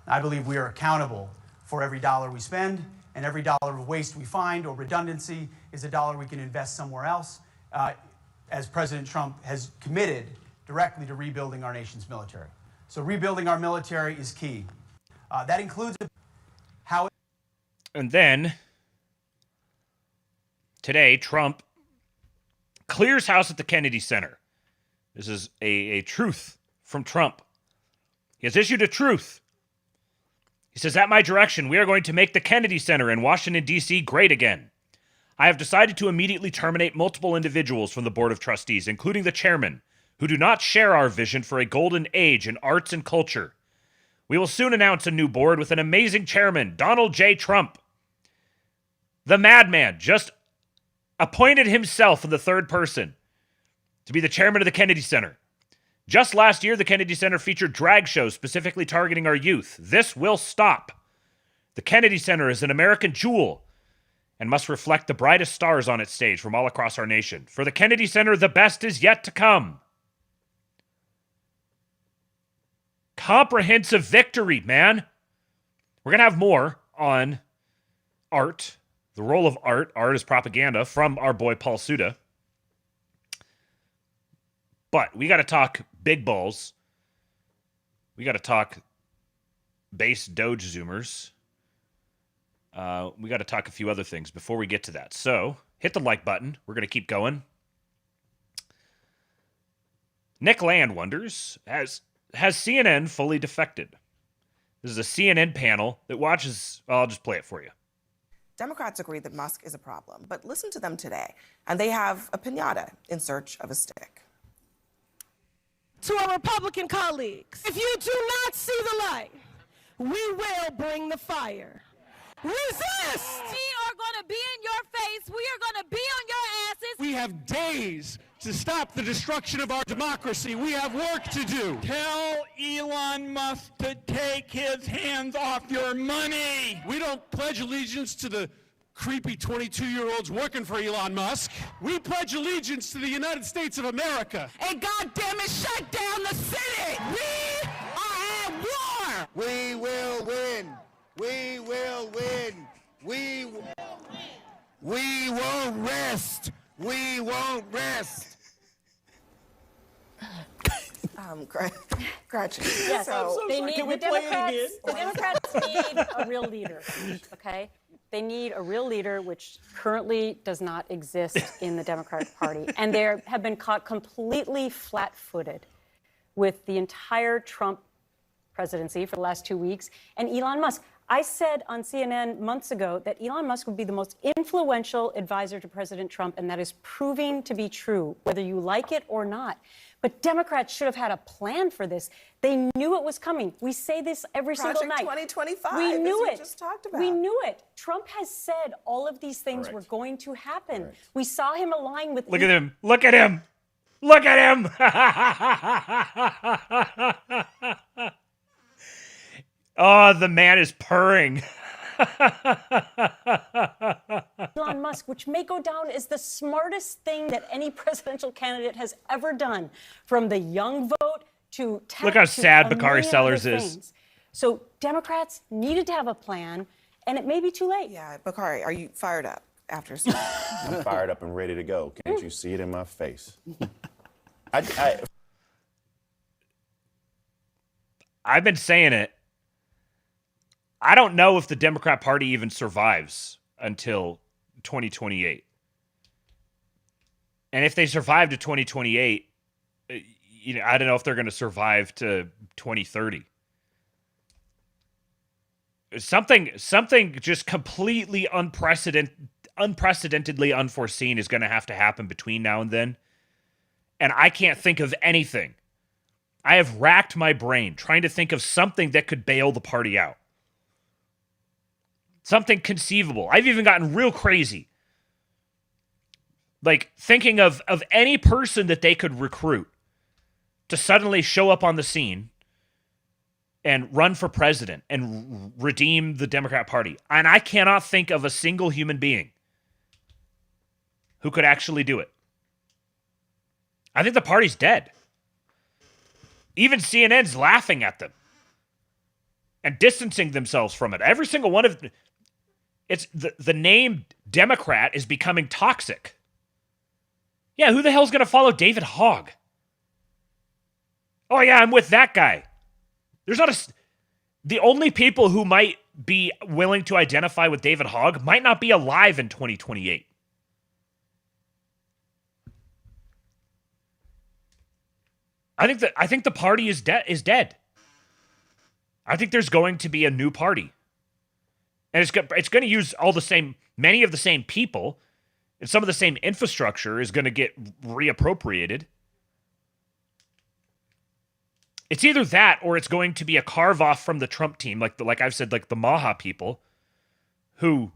I believe we are accountable for every dollar we spend, and every dollar of waste we find or redundancy is a dollar we can invest somewhere else, as President Trump has committed directly to rebuilding our nation's military. So rebuilding our military is key. That includes how... And then, today, Trump clears house at the Kennedy Center. This is a truth from Trump. He has issued a truth. He says, at my direction, we are going to make the Kennedy Center in Washington, D.C. great again. I have decided to immediately terminate multiple individuals from the Board of Trustees, including the chairman, who do not share our vision for a golden age in arts and culture. We will soon announce a new board with an amazing chairman, Donald J. Trump. The madman just appointed himself in the third person to be the chairman of the Kennedy Center. Just last year, the Kennedy Center featured drag shows specifically targeting our youth. This will stop. The Kennedy Center is an American jewel and must reflect the brightest stars on its stage from all across our nation. For the Kennedy Center, the best is yet to come. Comprehensive victory, man. We're going to have more on art, the role of art as propaganda from our boy Paul Suda. But we got to talk big balls. We got to talk base Doge Zoomers. We got to talk a few other things before we get to that. So hit the like button. We're going to keep going. Nick Land wonders, has CNN fully defected? This is a CNN panel that watches. Well, I'll just play it for you. Democrats agree that Musk is a problem, but listen to them today, and they have a piñata in search of a stick. To our Republican colleagues, if you do not see the light, we will bring the fire. Resist! We are going to be in your face. We are going to be on your asses. We have days to stop the destruction of our democracy. We have work to do. Tell Elon Musk to take his hands off your money. We don't pledge allegiance to the creepy 22-year-olds working for Elon Musk. We pledge allegiance to the United States of America. And goddamn it, shut down the city! We are at war! We will win! We will win! We won't rest! We won't rest! Gretchen. Yes, So, they need the Democrats need a real leader, okay? They need a real leader, which currently does not exist in the Democratic Party. And they have been caught completely flat-footed with the entire Trump presidency for the last 2 weeks. And Elon Musk, I said on CNN months ago that Elon Musk would be the most influential advisor to President Trump, and that is proving to be true, whether you like it or not. But Democrats should have had a plan for this. They knew it was coming. We say this every single night. 2025. We knew as it. We just talked about. We knew it. Trump has said all of these things were going to happen. We saw him align with. Look at him. Look at him. Look at him. Oh, the man is purring. Elon Musk, which may go down as the smartest thing that any presidential candidate has ever done, from the young vote to tech. Look how to sad a Bakari million Sellers other is. things. So Democrats needed to have a plan, and it may be too late. Yeah, Bakari, are you fired up after? I'm fired up and ready to go. Can't you see it in my face? I've been saying it. I don't know if the Democrat Party even survives until 2028. And if they survive to 2028, I don't know if they're going to survive to 2030. Something just completely unprecedentedly unforeseen is going to have to happen between now and then. And I can't think of anything. I have racked my brain trying to think of something that could bail the party out. Something conceivable. I've even gotten real crazy. Like thinking of any person that they could recruit to suddenly show up on the scene and run for president and redeem the Democrat Party. And I cannot think of a single human being who could actually do it. I think the party's dead. Even CNN's laughing at them and distancing themselves from it. Every single one of it's the name Democrat is becoming toxic. Yeah, who the hell's going to follow David Hogg? Oh yeah, I'm with that guy. There's not the only people who might be willing to identify with David Hogg might not be alive in 2028. I think the party is dead. I think there's going to be a new party. And it's going to use many of the same people, and some of the same infrastructure is going to get reappropriated. It's either that or it's going to be a carve off from the Trump team, like I've said, like the Maha people who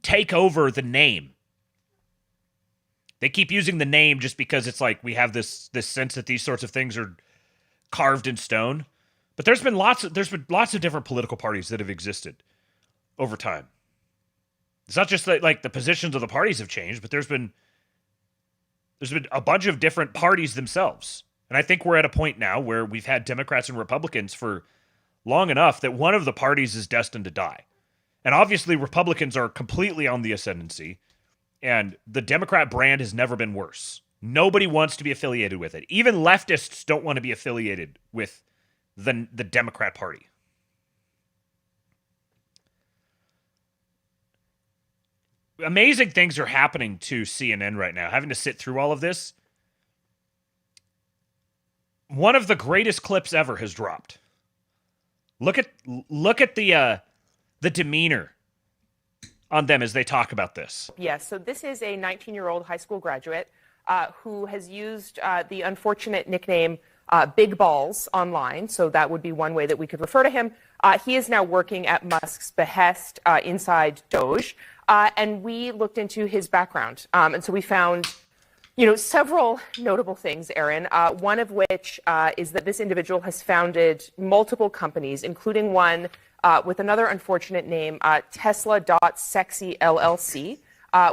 take over the name. They keep using the name just because it's like we have this sense that these sorts of things are carved in stone. But there's been lots of different political parties that have existed over time. It's not just that like the positions of the parties have changed, but there's been a bunch of different parties themselves. And I think we're at a point now where we've had Democrats and Republicans for long enough that one of the parties is destined to die. And obviously Republicans are completely on the ascendancy, and the Democrat brand has never been worse. Nobody wants to be affiliated with it. Even leftists don't want to be affiliated with the Democrat Party. Amazing things are happening to CNN right now. Having to sit through all of this. One of the greatest clips ever has dropped. Look at the demeanor on them as they talk about this. Yes, so this is a 19-year-old high school graduate who has used the unfortunate nickname Big Balls online, so that would be one way that we could refer to him. He is now working at Musk's behest inside Doge, and we looked into his background. And so we found, several notable things, Aaron, one of which is that this individual has founded multiple companies, including one with another unfortunate name, Tesla.Sexy LLC,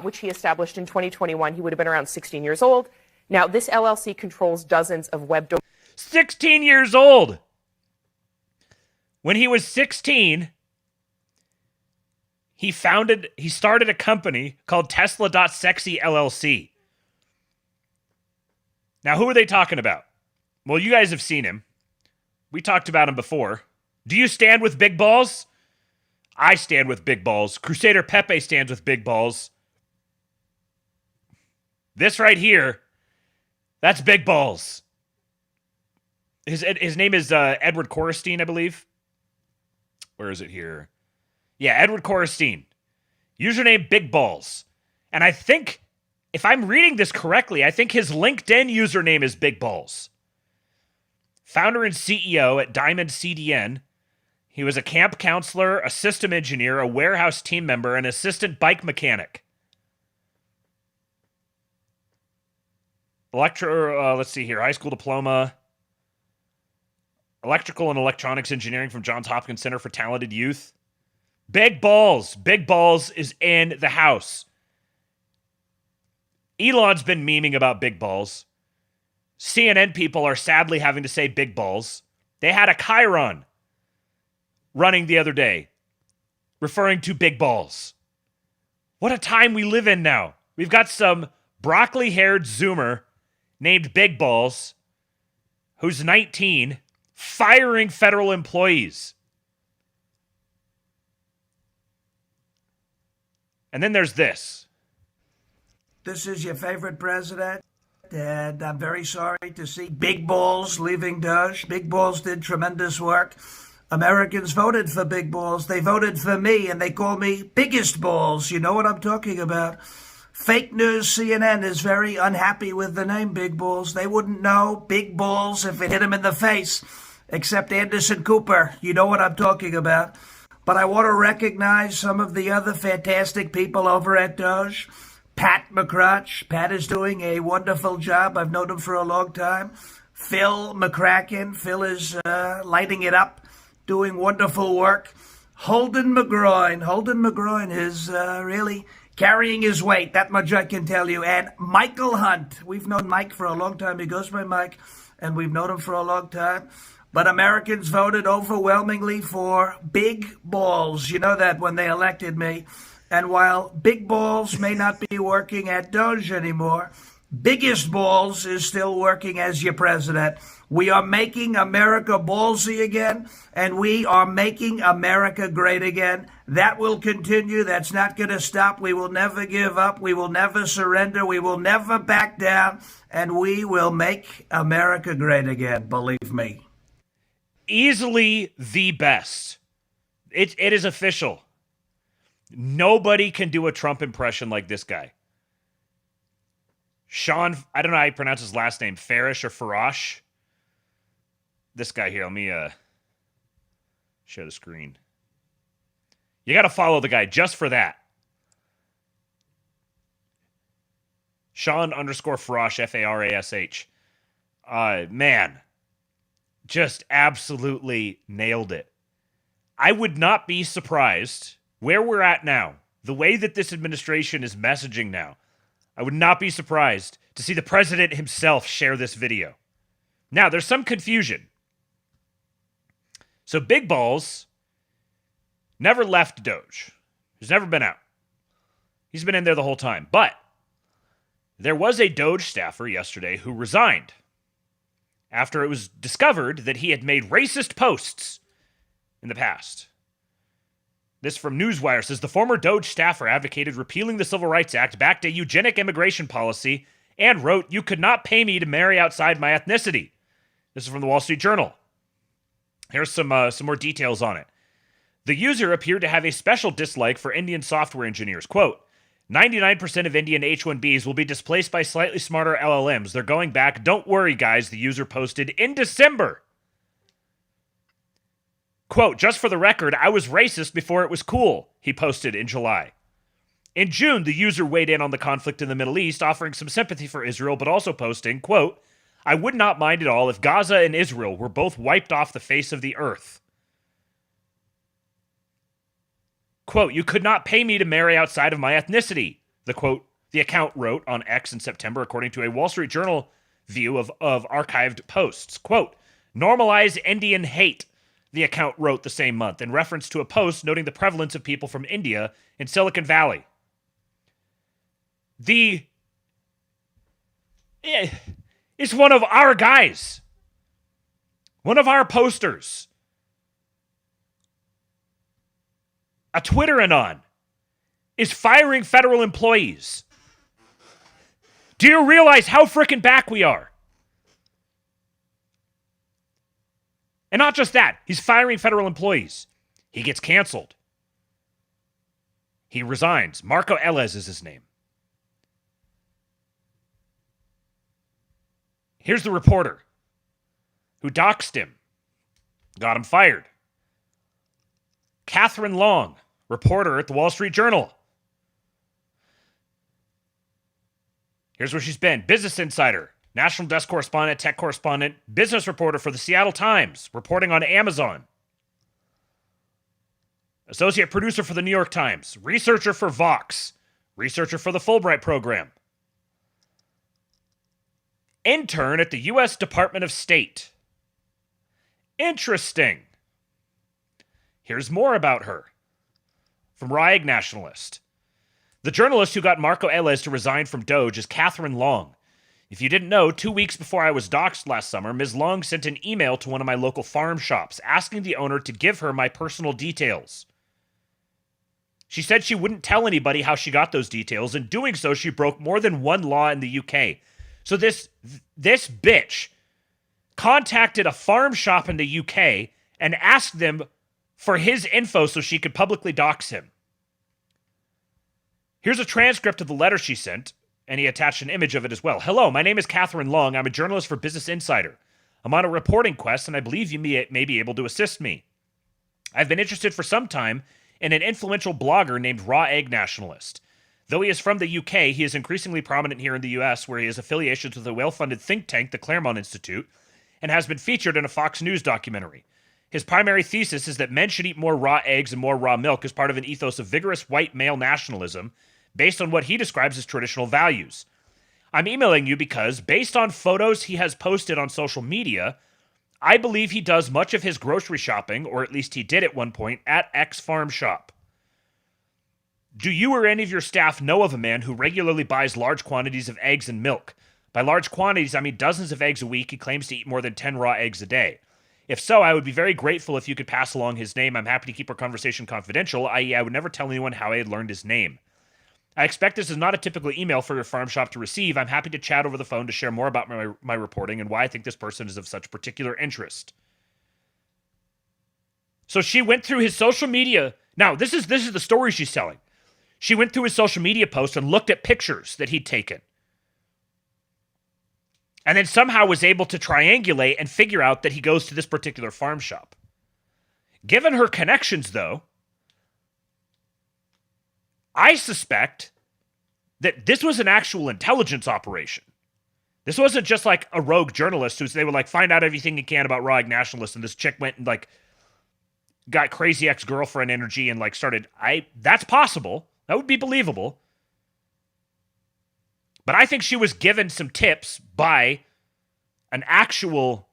which he established in 2021. He would have been around 16 years old. Now, this LLC controls dozens of web domains. 16 years old! When he was 16, he started a company called Tesla.Sexy LLC. Now, who are they talking about? Well, you guys have seen him. We talked about him before. Do you stand with big balls? I stand with big balls. Crusader Pepe stands with big balls. This right here, that's big balls. His name is Edward Korestein, I believe. Where is it here? Yeah, Edward Korestein. Username Big Balls. And I think, if I'm reading this correctly, I think his LinkedIn username is Big Balls. Founder and CEO at Diamond CDN. He was a camp counselor, a system engineer, a warehouse team member, and assistant bike mechanic. Let's see here. High school diploma. Electrical and electronics engineering from Johns Hopkins Center for Talented Youth. Big Balls. Big Balls is in the house. Elon's been memeing about Big Balls. CNN people are sadly having to say Big Balls. They had a Chiron running the other day, referring to Big Balls. What a time we live in now. We've got some broccoli-haired Zoomer named Big Balls, who's 19, firing federal employees. And then there's this. This is your favorite president, and I'm very sorry to see Big Balls leaving Doge. Big Balls did tremendous work. Americans voted for Big Balls. They voted for me, and they call me Biggest Balls. You know what I'm talking about. Fake news CNN is very unhappy with the name Big Balls. They wouldn't know Big Balls if it hit them in the face, except Anderson Cooper. You know what I'm talking about. But I want to recognize some of the other fantastic people over at Doge. Pat McCrutch. Pat is doing a wonderful job. I've known him for a long time. Phil McCracken. Phil is lighting it up, doing wonderful work. Holden McGroin. Holden McGroin is really carrying his weight. That much I can tell you. And Michael Hunt. We've known Mike for a long time. He goes by Mike, and we've known him for a long time. But Americans voted overwhelmingly for Big Balls. You know that when they elected me. And while Big Balls may not be working at Doge anymore, Biggest Balls is still working as your president. We are making America ballsy again, and we are making America great again. That will continue. That's not going to stop. We will never give up. We will never surrender. We will never back down, and we will make America great again, believe me. easily the best. It is official. Nobody can do a Trump impression like this guy. Sean, I don't know how you pronounce his last name, Farish or Farash. This guy here, let me share the screen. You got to follow the guy just for that. Sean _ Farash, Farash. Man, just absolutely nailed it. I would not be surprised where we're at now, the way that this administration is messaging now. I would not be surprised to see the president himself share this video. Now, there's some confusion. So Big Balls never left Doge. He's never been out. He's been in there the whole time. But there was a Doge staffer yesterday who resigned after it was discovered that he had made racist posts in the past. This from Newswire says the former Doge staffer advocated repealing the Civil Rights Act, backed a eugenic immigration policy, and wrote, "You could not pay me to marry outside my ethnicity." This is from the Wall Street Journal. Here's some more details on it. The user appeared to have a special dislike for Indian software engineers. Quote, 99% of Indian H-1Bs will be displaced by slightly smarter LLMs. They're going back. Don't worry, guys, the user posted in December. Quote, just for the record, I was racist before it was cool, he posted in July. In June, the user weighed in on the conflict in the Middle East, offering some sympathy for Israel, but also posting, quote, I would not mind at all if Gaza and Israel were both wiped off the face of the earth. Quote, you could not pay me to marry outside of my ethnicity, the account wrote on X in September, according to a Wall Street Journal view of archived posts. Quote, normalize Indian hate, the account wrote the same month, in reference to a post noting the prevalence of people from India in Silicon Valley. It's one of our guys. One of our posters. A Twitter anon is firing federal employees. Do you realize how frickin' back we are? And not just that, he's firing federal employees. He gets canceled. He resigns. Marco Elez is his name. Here's the reporter who doxed him, got him fired. Catherine Long, reporter at the Wall Street Journal. Here's where she's been. Business Insider, national desk correspondent, tech correspondent, business reporter for the Seattle Times, reporting on Amazon. Associate producer for the New York Times, researcher for Vox, researcher for the Fulbright program. Intern at the U.S. Department of State. Interesting. Here's more about her. From Raw Egg Nationalist. The journalist who got Marco Elez to resign from Doge is Catherine Long. If you didn't know, 2 weeks before I was doxxed last summer, Ms. Long sent an email to one of my local farm shops asking the owner to give her my personal details. She said she wouldn't tell anybody how she got those details. In doing so, she broke more than one law in the UK. So this bitch contacted a farm shop in the UK and asked them for his info so she could publicly dox him. Here's a transcript of the letter she sent, and he attached an image of it as well. Hello, my name is Catherine Long. I'm a journalist for Business Insider. I'm on a reporting quest, and I believe you may be able to assist me. I've been interested for some time in an influential blogger named Raw Egg Nationalist. Though he is from the UK, he is increasingly prominent here in the US, where he has affiliations with a well-funded think tank, the Claremont Institute, and has been featured in a Fox News documentary. His primary thesis is that men should eat more raw eggs and more raw milk as part of an ethos of vigorous white male nationalism based on what he describes as traditional values. I'm emailing you because, based on photos he has posted on social media, I believe he does much of his grocery shopping, or at least he did at one point, at X Farm Shop. Do you or any of your staff know of a man who regularly buys large quantities of eggs and milk? By large quantities, I mean dozens of eggs a week. He claims to eat more than 10 raw eggs a day. If so, I would be very grateful if you could pass along his name. I'm happy to keep our conversation confidential, i.e. I would never tell anyone how I had learned his name. I expect this is not a typical email for your farm shop to receive. I'm happy to chat over the phone to share more about my reporting and why I think this person is of such particular interest. So she went through his social media. Now, this is the story she's telling. She went through his social media posts and looked at pictures that he'd taken. And then somehow was able to triangulate and figure out that he goes to this particular farm shop. Given her connections, though, I suspect that this was an actual intelligence operation. This wasn't just like a rogue journalist who they would like find out everything he can about raw nationalists, and this chick went and like got crazy ex-girlfriend energy and like started. That's possible. That would be believable. But I think she was given some tips by an actual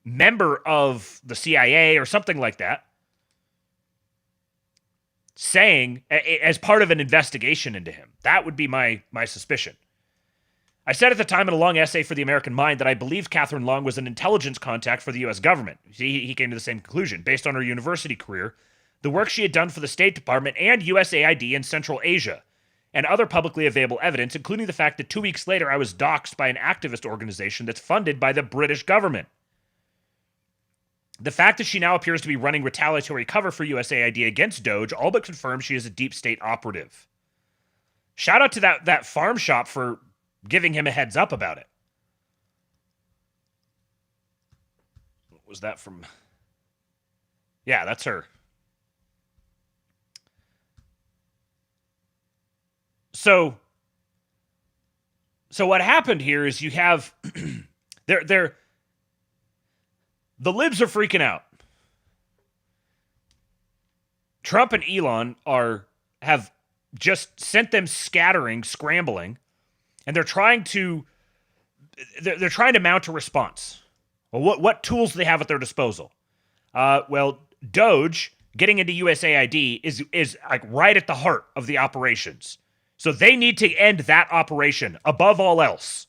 member of the CIA or something like that, saying, as part of an investigation into him. That would be my suspicion. I said at the time in a long essay for The American Mind that I believed Catherine Long was an intelligence contact for the U.S. government. He came to the same conclusion, based on her university career, the work she had done for the State Department and USAID in Central Asia, and other publicly available evidence, including the fact that 2 weeks later I was doxxed by an activist organization that's funded by the British government. The fact that she now appears to be running retaliatory cover for USAID against Doge all but confirms she is a deep state operative. Shout out to that farm shop for giving him a heads up about it. What was that from? Yeah, that's her. So what happened here is you have the libs are freaking out. Trump and Elon have just sent them scattering, scrambling, and they're trying to mount a response. Well, what tools do they have at their disposal? Doge getting into USAID is like right at the heart of the operations. So they need to end that operation above all else.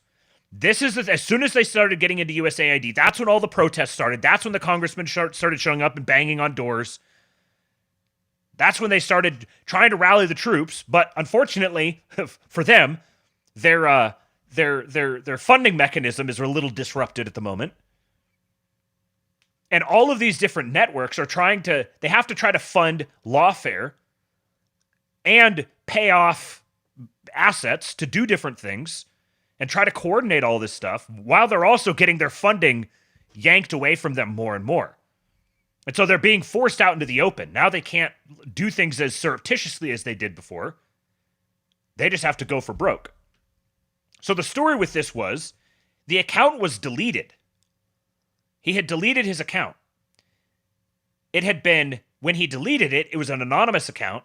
This is as soon as they started getting into USAID, that's when all the protests started. That's when the congressmen started showing up and banging on doors. That's when they started trying to rally the troops. But unfortunately for them, their funding mechanism is a little disrupted at the moment. And all of these different networks are they have to try to fund lawfare and pay off assets to do different things and try to coordinate all this stuff while they're also getting their funding yanked away from them more and more. And so they're being forced out into the open. Now they can't do things as surreptitiously as they did before. They just have to go for broke. So the story with this was the account was deleted. He had deleted his account. It had been, when he deleted it, it was an anonymous account.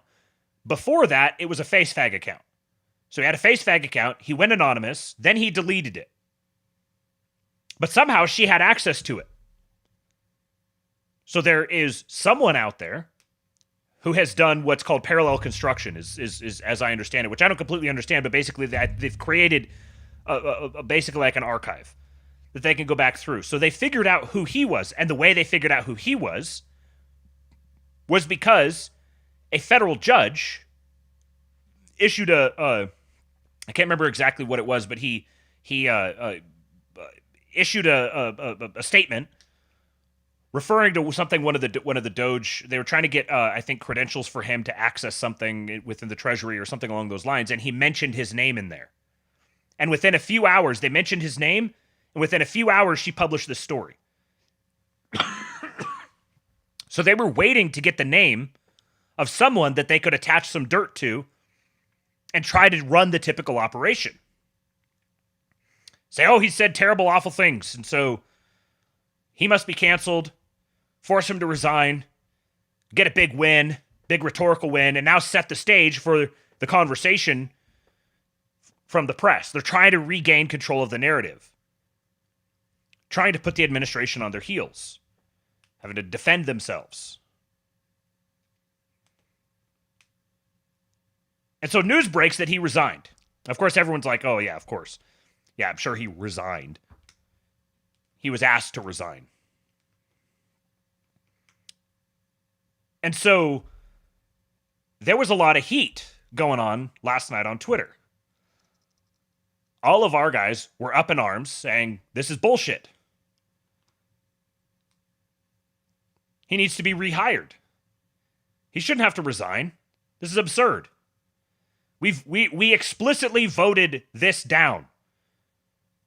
Before that, it was a FaceFag account. So he had a FaceFag account, he went anonymous, then he deleted it. But somehow she had access to it. So there is someone out there who has done what's called parallel construction, is as I understand it, which I don't completely understand, but basically that they've created basically like an archive that they can go back through. So they figured out who he was, and the way they figured out who he was because a federal judge issued I can't remember exactly what it was, but he issued a statement referring to something one of the Doge. They were trying to get I think credentials for him to access something within the Treasury or something along those lines, and he mentioned his name in there. And within a few hours, they mentioned his name, and within a few hours, she published this story. So they were waiting to get the name of someone that they could attach some dirt to and try to run the typical operation. Say, oh, he said terrible, awful things, and so he must be canceled, force him to resign, get a big win, big rhetorical win, and now set the stage for the conversation from the press. They're trying to regain control of the narrative, trying to put the administration on their heels, having to defend themselves. And so news breaks that he resigned. Of course, everyone's like, oh, yeah, of course. Yeah, I'm sure he resigned. He was asked to resign. And so there was a lot of heat going on last night on Twitter. All of our guys were up in arms saying, this is bullshit. He needs to be rehired. He shouldn't have to resign. This is absurd. We explicitly voted this down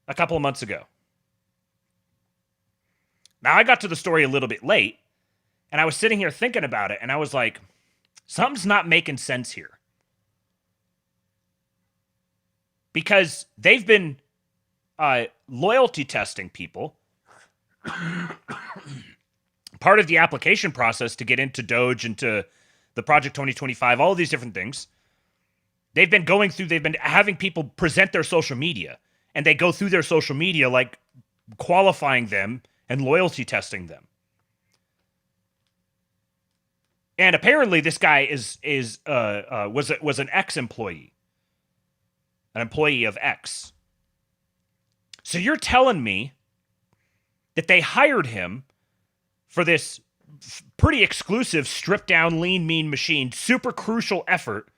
a couple of months ago. Now, I got to the story a little bit late, and I was sitting here thinking about it, and I was like, something's not making sense here. Because they've been loyalty testing people. Part of the application process to get into Doge, into the Project 2025, all of these different things. They've been having people present their social media, and they go through their social media, like qualifying them and loyalty testing them. And apparently this guy was an ex-employee, an employee of X. So you're telling me that they hired him for this pretty exclusive, stripped-down, lean, mean machine, super crucial effort,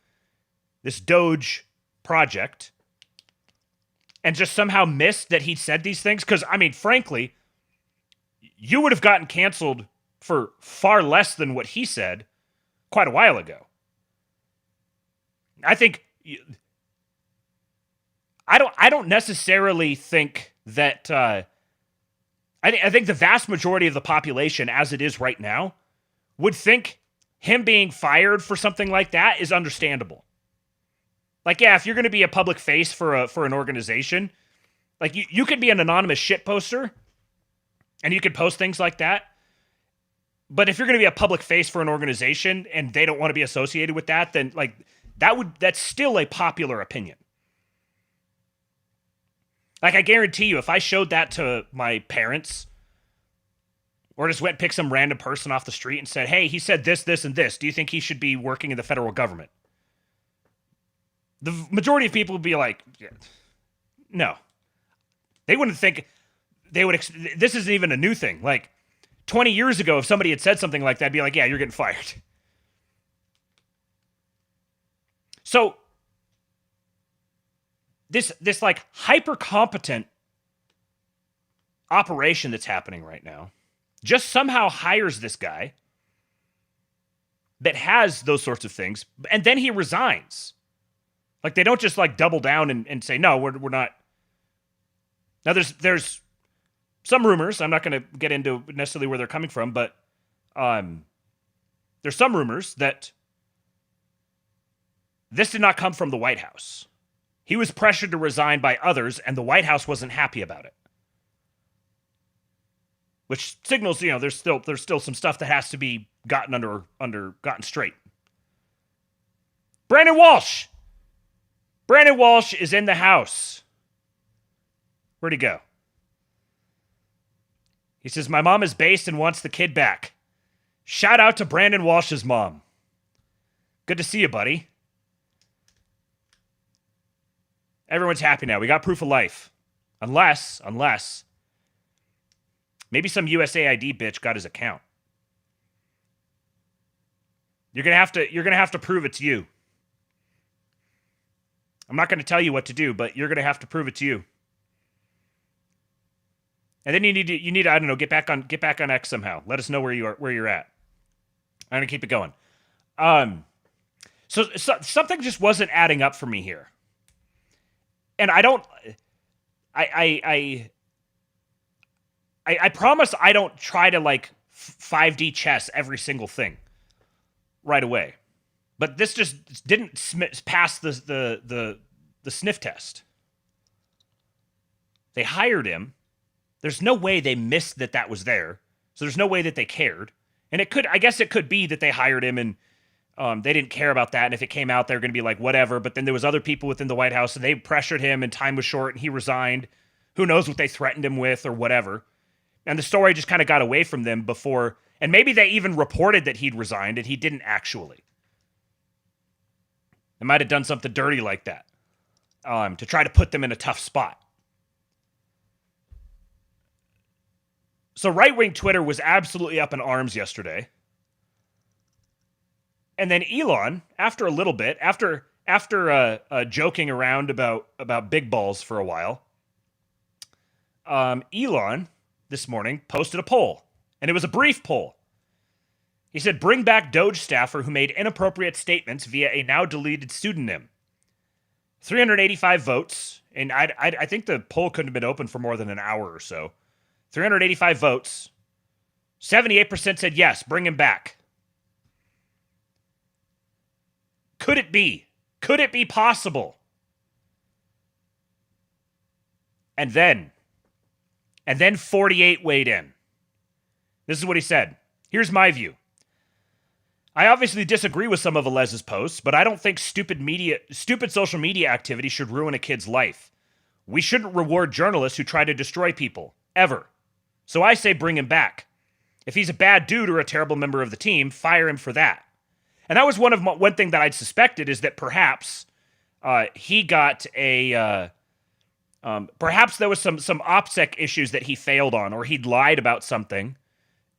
this Doge project, and just somehow missed that he said these things? Because, I mean, frankly, you would have gotten canceled for far less than what he said quite a while ago. I think... I don't necessarily think that... I think the vast majority of the population, as it is right now, would think him being fired for something like that is understandable. Like, yeah, if you're going to be a public face for an organization, like you could be an anonymous shit poster, and you could post things like that. But if you're going to be a public face for an organization and they don't want to be associated with that, then like that's still a popular opinion. Like, I guarantee you, if I showed that to my parents, or just went and picked some random person off the street and said, hey, he said this, this, and this. Do you think he should be working in the federal government? The majority of people would be like, yeah, no. They wouldn't think, this isn't even a new thing. Like, 20 years ago, if somebody had said something like that, I'd be like, yeah, you're getting fired. So, this like hyper competent operation that's happening right now just somehow hires this guy that has those sorts of things, and then he resigns. Like, they don't just like double down and say, no, we're not. Now there's some rumors, I'm not going to get into necessarily where they're coming from, but there's some rumors that this did not come from the White House. He was pressured to resign by others, and the White House wasn't happy about it. Which signals, there's still some stuff that has to be gotten gotten straight. Brandon Walsh is in the house. Where'd he go? He says, my mom is based and wants the kid back. Shout out to Brandon Walsh's mom. Good to see you, buddy. Everyone's happy now. We got proof of life. Unless maybe some USAID bitch got his account. You're gonna have to prove it's you. I'm not gonna tell you what to do, but you're gonna have to prove it's you. And then you need to I don't know, get back on X somehow. Let us know where you're at. I'm gonna keep it going. So something just wasn't adding up for me here. And I promise I don't try to like 5D chess every single thing right away. But this just didn't pass the sniff test. They hired him. There's no way they missed that was there. So there's no way that they cared. And I guess it could be that they hired him and they didn't care about that. And if it came out, they're going to be like, whatever. But then there was other people within the White House and they pressured him and time was short and he resigned. Who knows what they threatened him with or whatever. And the story just kind of got away from them before. And maybe they even reported that he'd resigned and he didn't actually. They might have done something dirty like that to try to put them in a tough spot. So right-wing Twitter was absolutely up in arms yesterday. And then Elon, after a little bit, after joking around about big balls for a while, Elon this morning posted a poll. And it was a brief poll. He said, bring back Doge staffer who made inappropriate statements via a now-deleted pseudonym. 385 votes, and I think the poll couldn't have been open for more than an hour or so. 385 votes. 78% said yes, bring him back. Could it be? Could it be possible? And then 48 weighed in. This is what he said. Here's my view. I obviously disagree with some of Velez's posts, but I don't think stupid social media activity should ruin a kid's life. We shouldn't reward journalists who try to destroy people, ever. So I say bring him back. If he's a bad dude or a terrible member of the team, fire him for that. And that was one thing that I'd suspected, is that perhaps he got a... perhaps there was some OPSEC issues that he failed on, or he'd lied about something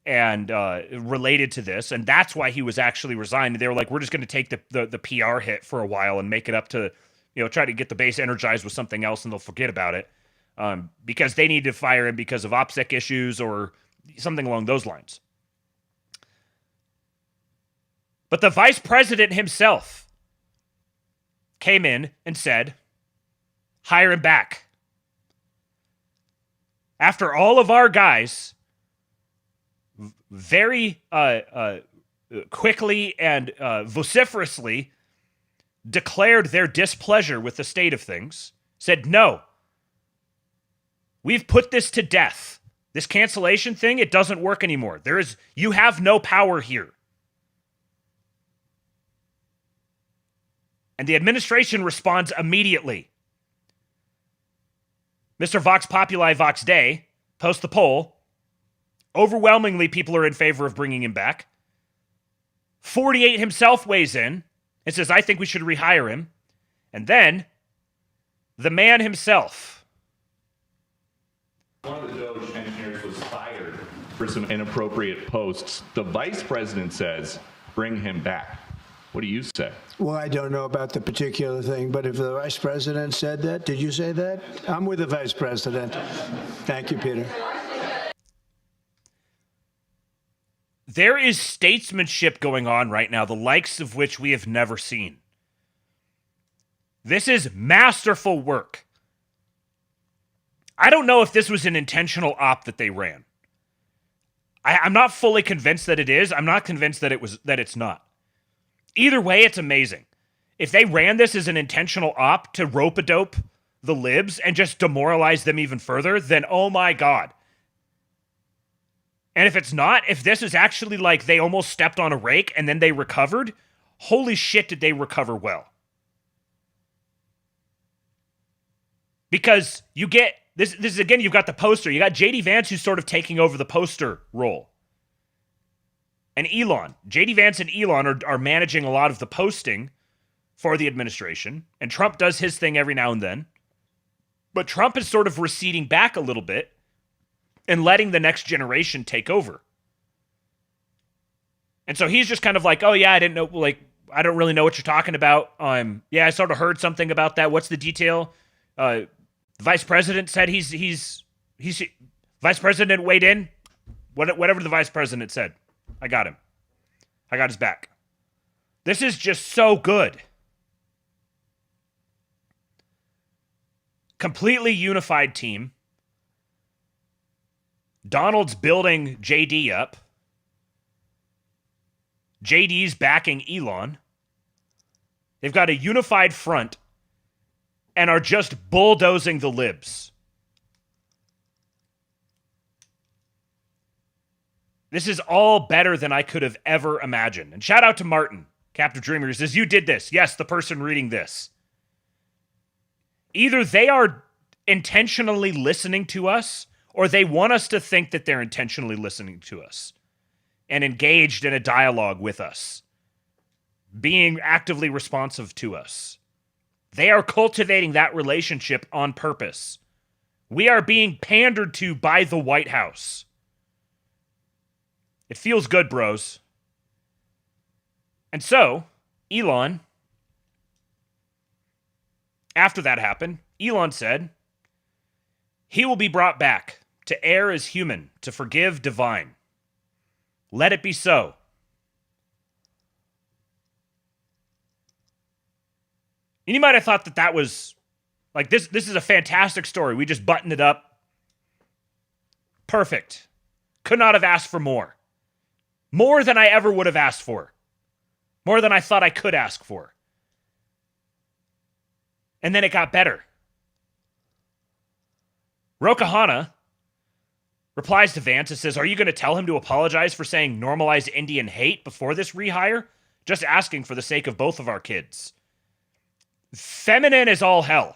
and related to this, and that's why he was actually resigned. They were like, we're just going to take the PR hit for a while and make it up to, try to get the base energized with something else, and they'll forget about it, because they need to fire him because of OPSEC issues or something along those lines. But the vice president himself came in and said, hire him back. After all of our guys very quickly and vociferously declared their displeasure with the state of things, said, no, we've put this to death. This cancellation thing, it doesn't work anymore. You have no power here. And the administration responds immediately. Mr. Vox Populi Vox Dei posts the poll. Overwhelmingly, people are in favor of bringing him back. 48 himself weighs in and says, I think we should rehire him. And then, the man himself. One of the Doge engineers was fired for some inappropriate posts. The vice president says, bring him back. What do you say? Well, I don't know about the particular thing, but if the vice president said that, did you say that? I'm with the vice president. Thank you, Peter. There is statesmanship going on right now, the likes of which we have never seen. This is masterful work. I don't know if this was an intentional op that they ran. I'm not fully convinced that it is. I'm not convinced that it's not. Either way, it's amazing. If they ran this as an intentional op to rope-a-dope the libs and just demoralize them even further, then oh my God. And if it's not, if this is actually like they almost stepped on a rake and then they recovered, holy shit, did they recover well. Because you get, this is again, you've got the poster. You got J.D. Vance who's sort of taking over the poster role. And Elon. J.D. Vance and Elon are managing a lot of the posting for the administration. And Trump does his thing every now and then. But Trump is sort of receding back a little bit and letting the next generation take over. And so he's just kind of like, oh yeah, I didn't know, like, I don't really know what you're talking about. Yeah, I sort of heard something about that. What's the detail? The vice president said he's vice president weighed in. Whatever the vice president said. I got him. I got his back. This is just so good. Completely unified team. Donald's building JD up. JD's backing Elon. They've got a unified front and are just bulldozing the libs. This is all better than I could have ever imagined. And shout out to Martin, Captain Dreamer, who says, you did this. Yes, the person reading this. Either they are intentionally listening to us, or they want us to think that they're intentionally listening to us and engaged in a dialogue with us, being actively responsive to us. They are cultivating that relationship on purpose. We are being pandered to by the White House. It feels good, bros. And so, Elon, after that happened, Elon said, he will be brought back to err as human, to forgive divine. Let it be so. And you might have thought that that was, like, this is a fantastic story. We just buttoned it up. Perfect. Could not have asked for more. More than I ever would have asked for. More than I thought I could ask for. And then it got better. Rokahana replies to Vance and says, are you going to tell him to apologize for saying normalize Indian hate before this rehire? Just asking for the sake of both of our kids. Feminine as all hell.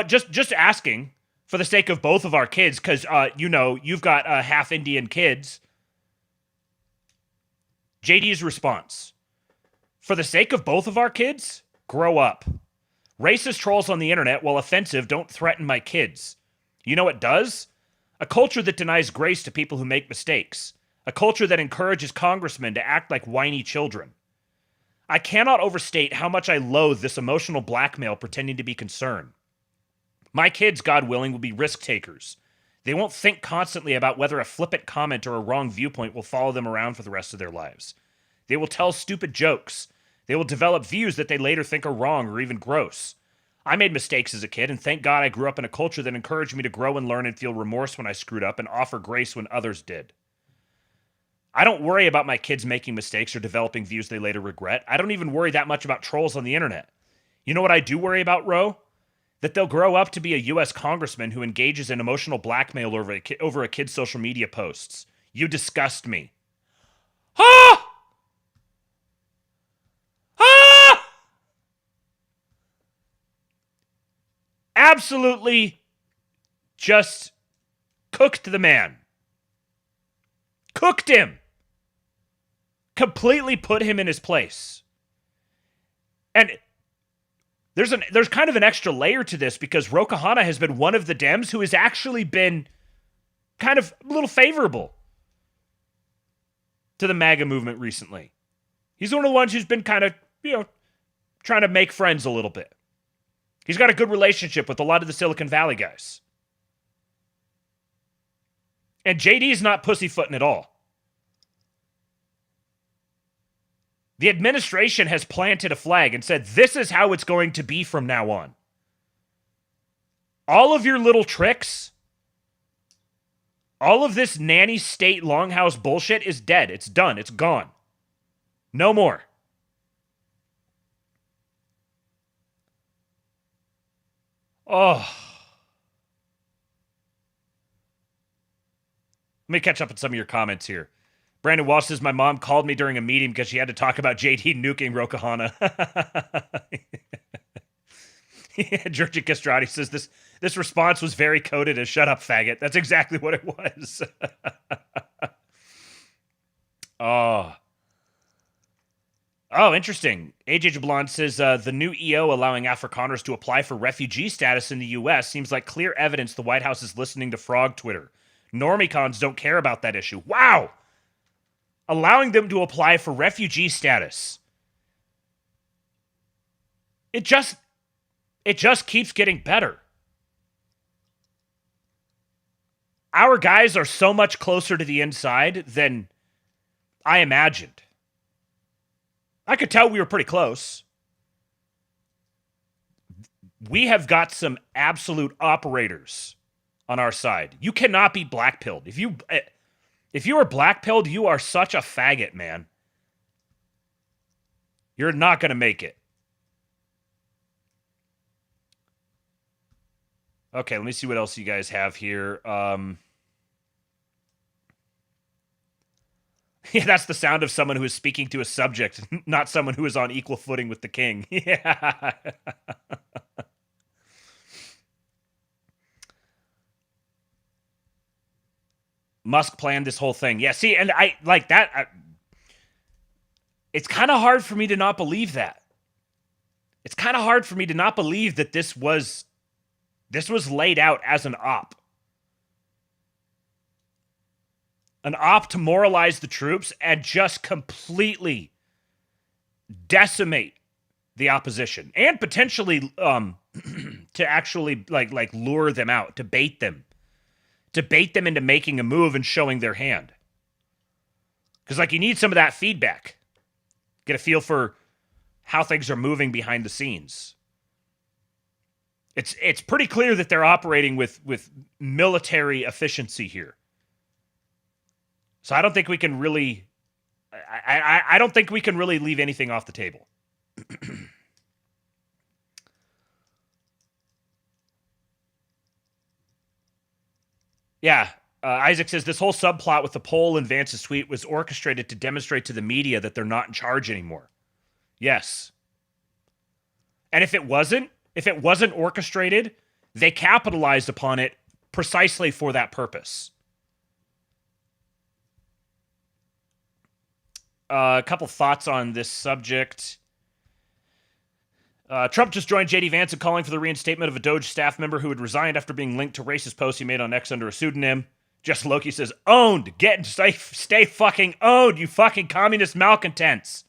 Just asking for the sake of both of our kids, because, you've got half Indian kids. JD's response. For the sake of both of our kids, grow up. Racist trolls on the internet, while offensive, don't threaten my kids. You know what does? A culture that denies grace to people who make mistakes. A culture that encourages congressmen to act like whiny children. I cannot overstate how much I loathe this emotional blackmail pretending to be concerned. My kids, God willing, will be risk takers. They won't think constantly about whether a flippant comment or a wrong viewpoint will follow them around for the rest of their lives. They will tell stupid jokes. They will develop views that they later think are wrong or even gross. I made mistakes as a kid, and thank God I grew up in a culture that encouraged me to grow and learn and feel remorse when I screwed up and offer grace when others did. I don't worry about my kids making mistakes or developing views they later regret. I don't even worry that much about trolls on the internet. You know what I do worry about, Ro? That they'll grow up to be a U.S. congressman who engages in emotional blackmail over a kid's social media posts. You disgust me. Ah! Ah! Absolutely just cooked the man. Cooked him. Completely put him in his place. And there's kind of an extra layer to this because Rokahana has been one of the Dems who has actually been kind of a little favorable to the MAGA movement recently. He's one of the ones who's been kind of, trying to make friends a little bit. He's got a good relationship with a lot of the Silicon Valley guys. And JD's not pussyfooting at all. The administration has planted a flag and said, this is how it's going to be from now on. All of your little tricks, all of this nanny state longhouse bullshit is dead. It's done. It's gone. No more. Oh. Let me catch up on some of your comments here. Brandon Walsh says, my mom called me during a meeting because she had to talk about JD nuking Rokahana. Georgie Castrati says, this response was very coded as shut up, faggot. That's exactly what it was. Oh, interesting. AJ Jablon says, the new EO allowing Afrikaners to apply for refugee status in the U.S. seems like clear evidence the White House is listening to Frog Twitter. Normicons don't care about that issue. Wow! Allowing them to apply for refugee status. It just keeps getting better. Our guys are so much closer to the inside than I imagined. I could tell we were pretty close. We have got some absolute operators on our side. You cannot be blackpilled. If you are blackpilled, you are such a faggot, man. You're not going to make it. Okay, let me see what else you guys have here. Yeah, that's the sound of someone who is speaking to a subject, not someone who is on equal footing with the king. Yeah. Musk planned this whole thing. Yeah, see, and I like that. It's kind of hard for me to not believe that. It's kind of hard for me to not believe that this was laid out as an op. An op to moralize the troops and just completely decimate the opposition and potentially to actually like lure them out, to bait them into making a move and showing their hand. Because you need some of that feedback. Get a feel for how things are moving behind the scenes. It's pretty clear that they're operating with military efficiency here. So I don't think we can really I don't think we can really leave anything off the table. Yeah, Isaac says this whole subplot with the poll and Vance's tweet was orchestrated to demonstrate to the media that they're not in charge anymore. Yes. And if it wasn't orchestrated, they capitalized upon it precisely for that purpose. A couple thoughts on this subject. Trump just joined J.D. Vance in calling for the reinstatement of a Doge staff member who had resigned after being linked to racist posts he made on X under a pseudonym. Just Loki says, owned. Stay fucking owned, you fucking communist malcontents.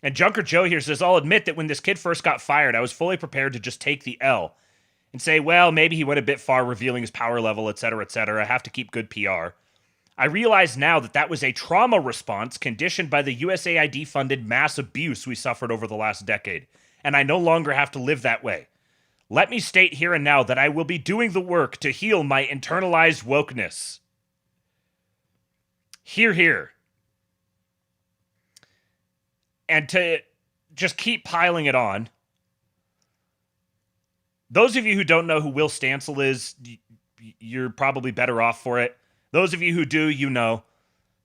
And Junker Joe here says, I'll admit that when this kid first got fired, I was fully prepared to just take the L and say, well, maybe he went a bit far revealing his power level, etc., etc. I have to keep good PR. I realize now that that was a trauma response conditioned by the USAID-funded mass abuse we suffered over the last decade, and I no longer have to live that way. Let me state here and now that I will be doing the work to heal my internalized wokeness. Hear, hear. And to just keep piling it on, those of you who don't know who Will Stancil is, you're probably better off for it. Those of you who do, you know.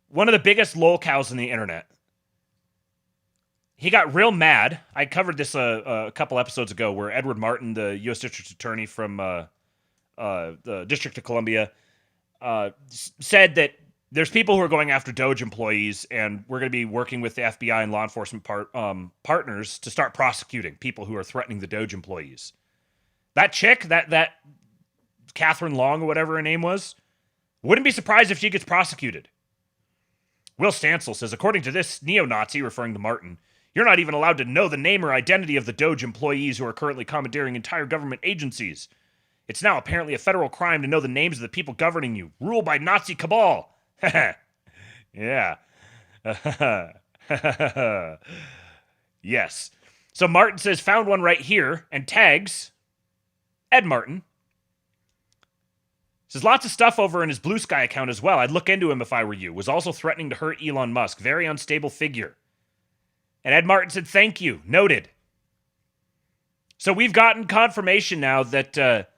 One of the biggest lolcows on the internet. He got real mad. I covered this a couple episodes ago where Edward Martin, the U.S. District Attorney from the District of Columbia, said that there's people who are going after Doge employees, and we're going to be working with the FBI and law enforcement partners to start prosecuting people who are threatening the Doge employees. That chick, that Catherine Long or whatever her name was, wouldn't be surprised if she gets prosecuted. Will Stancil says, according to this neo-Nazi, referring to Martin, you're not even allowed to know the name or identity of the Doge employees who are currently commandeering entire government agencies. It's now apparently a federal crime to know the names of the people governing you. Ruled by Nazi cabal. Yeah. Yes. So Martin says, found one right here, and tags Ed Martin. Says lots of stuff over in his Blue Sky account as well. I'd look into him if I were you. Was also threatening to hurt Elon Musk. Very unstable figure. And Ed Martin said, thank you. Noted. So we've gotten confirmation now that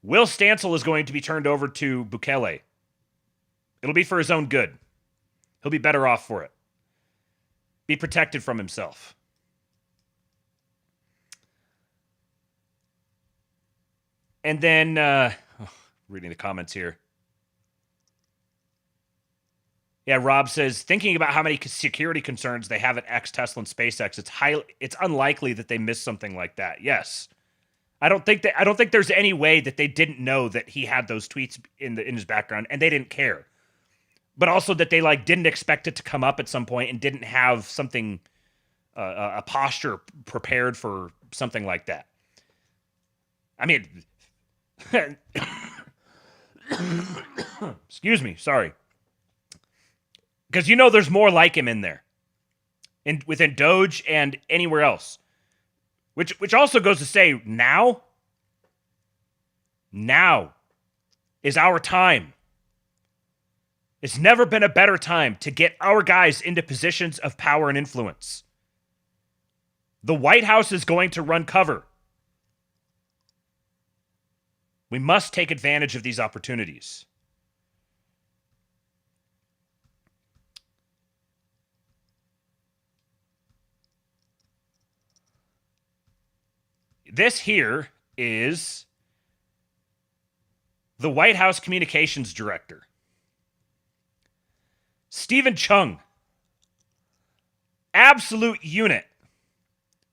Will Stancil is going to be turned over to Bukele. It'll be for his own good. He'll be better off for it. Be protected from himself. And then, reading the comments here. Yeah, Rob says, thinking about how many security concerns they have at X, Tesla, and SpaceX, it's unlikely that they missed something like that. Yes. I don't think there's any way that they didn't know that he had those tweets in his background, and they didn't care. But also that they didn't expect it to come up at some point and didn't have something, a posture prepared for something like that. I mean, excuse me, sorry. Because there's more like him in there, within Doge and anywhere else. Which also goes to say, now is our time. It's never been a better time to get our guys into positions of power and influence. The White House is going to run cover. We must take advantage of these opportunities. This here is the White House Communications Director, Stephen Chung. Absolute unit.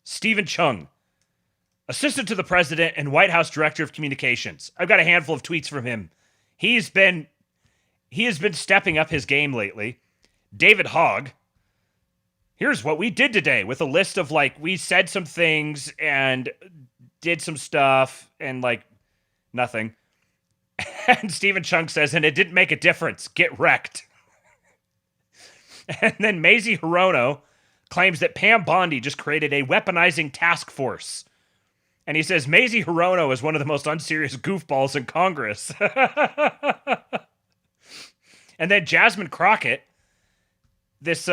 Stephen Chung, Assistant to the President and White House Director of Communications. I've got a handful of tweets from him. He has been stepping up his game lately. David Hogg. Here's what we did today, with a list of we said some things and did some stuff and nothing. And Stephen Chung says, and it didn't make a difference. Get wrecked. And then Mazie Hirono claims that Pam Bondi just created a weaponizing task force. And he says, Mazie Hirono is one of the most unserious goofballs in Congress. And then Jasmine Crockett, this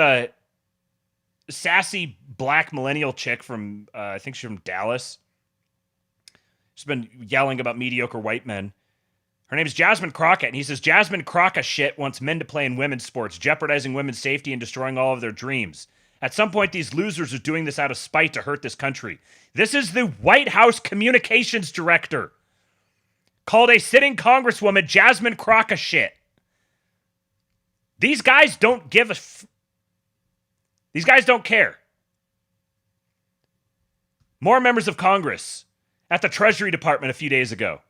sassy black millennial chick from, I think she's from Dallas. She's been yelling about mediocre white men. Her name is Jasmine Crockett, and he says, Jasmine Crockett shit wants men to play in women's sports, jeopardizing women's safety and destroying all of their dreams. At some point, these losers are doing this out of spite to hurt this country. This is the White House communications director, called a sitting congresswoman Jasmine Crockett shit. These guys don't give a these guys don't care. More members of Congress at the Treasury Department a few days ago.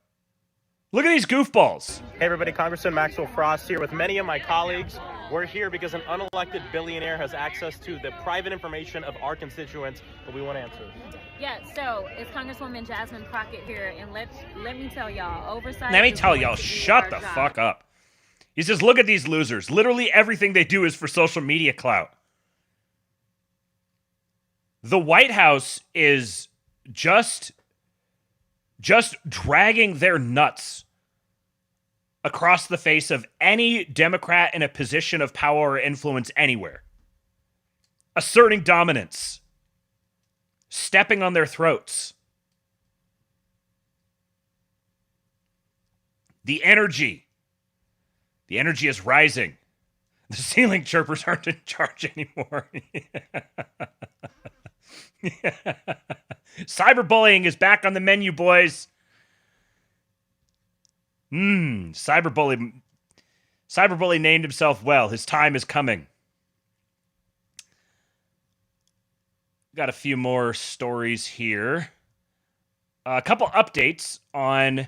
Look at these goofballs. Hey everybody, Congressman Maxwell Frost here with many of my colleagues. We're here because an unelected billionaire has access to the private information of our constituents, but we want answers. Yeah, so it's Congresswoman Jasmine Crockett here, and let me tell y'all, oversight. Let me tell y'all, shut the fuck up. He says, look at these losers. Literally everything they do is for social media clout. The White House is just dragging their nuts across the face of any Democrat in a position of power or influence anywhere. Asserting dominance. Stepping on their throats. The energy is rising. The ceiling chirpers aren't in charge anymore. Cyberbullying is back on the menu, boys. Cyberbully named himself well. His time is coming. Got a few more stories here. A couple updates on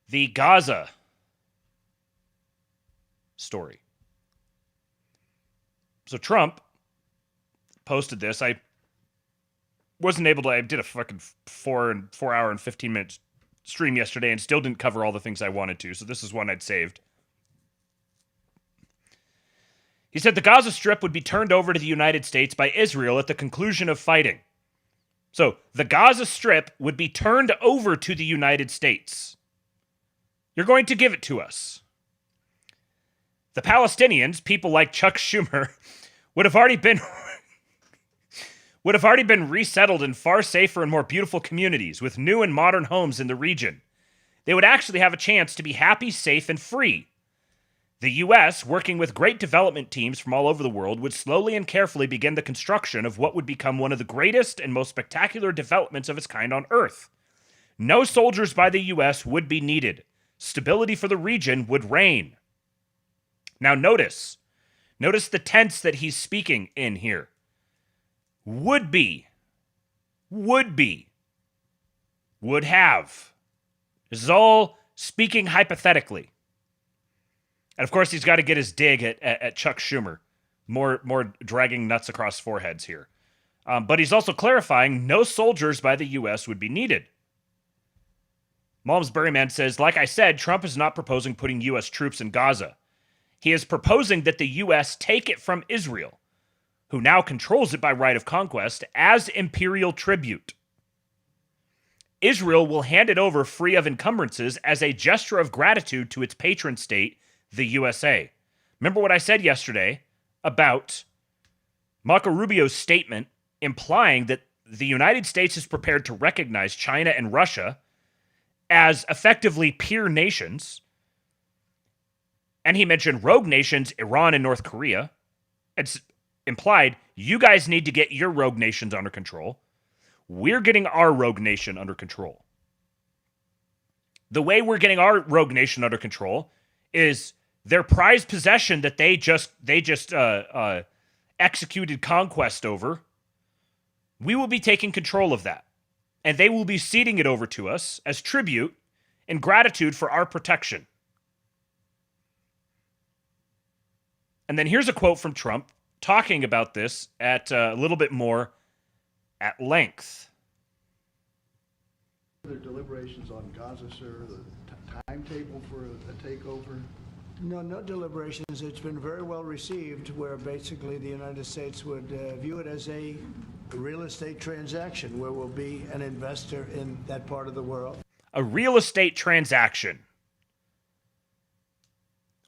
the Gaza story. So Trump posted this. I did a fucking 4 hour and 15 minute stream yesterday and still didn't cover all the things I wanted to, so this is one I'd saved. He said the Gaza Strip would be turned over to the United States by Israel at the conclusion of fighting. So the Gaza Strip would be turned over to the United States. You're going to give it to us. The Palestinians, people like Chuck Schumer, would have already been resettled in far safer and more beautiful communities with new and modern homes in the region. They would actually have a chance to be happy, safe, and free. The U.S., working with great development teams from all over the world, would slowly and carefully begin the construction of what would become one of the greatest and most spectacular developments of its kind on Earth. No soldiers by the U.S. would be needed. Stability for the region would reign. Now notice the tense that he's speaking in here. Would be, would have. This is all speaking hypothetically. And of course, he's got to get his dig at Chuck Schumer. More dragging nuts across foreheads here. But he's also clarifying no soldiers by the U.S. would be needed. Malmsburyman says, like I said, Trump is not proposing putting U.S. troops in Gaza. He is proposing that the U.S. take it from Israel, who now controls it by right of conquest, as imperial tribute. Israel will hand it over free of encumbrances as a gesture of gratitude to its patron state, the USA. Remember what I said yesterday about Marco Rubio's statement implying that the United States is prepared to recognize China and Russia as effectively peer nations. And he mentioned rogue nations, Iran and North Korea. It's implied, you guys need to get your rogue nations under control. We're getting our rogue nation under control. The way we're getting our rogue nation under control is their prized possession that they just executed conquest over. We will be taking control of that. And they will be ceding it over to us as tribute in gratitude for our protection. And then here's a quote from Trump talking about this at a little bit more at length. There are deliberations on Gaza, sir, the timetable for a takeover? No deliberations. It's been very well received, where basically the United States would view it as a a real estate transaction where we'll be an investor in that part of the world. A real estate transaction.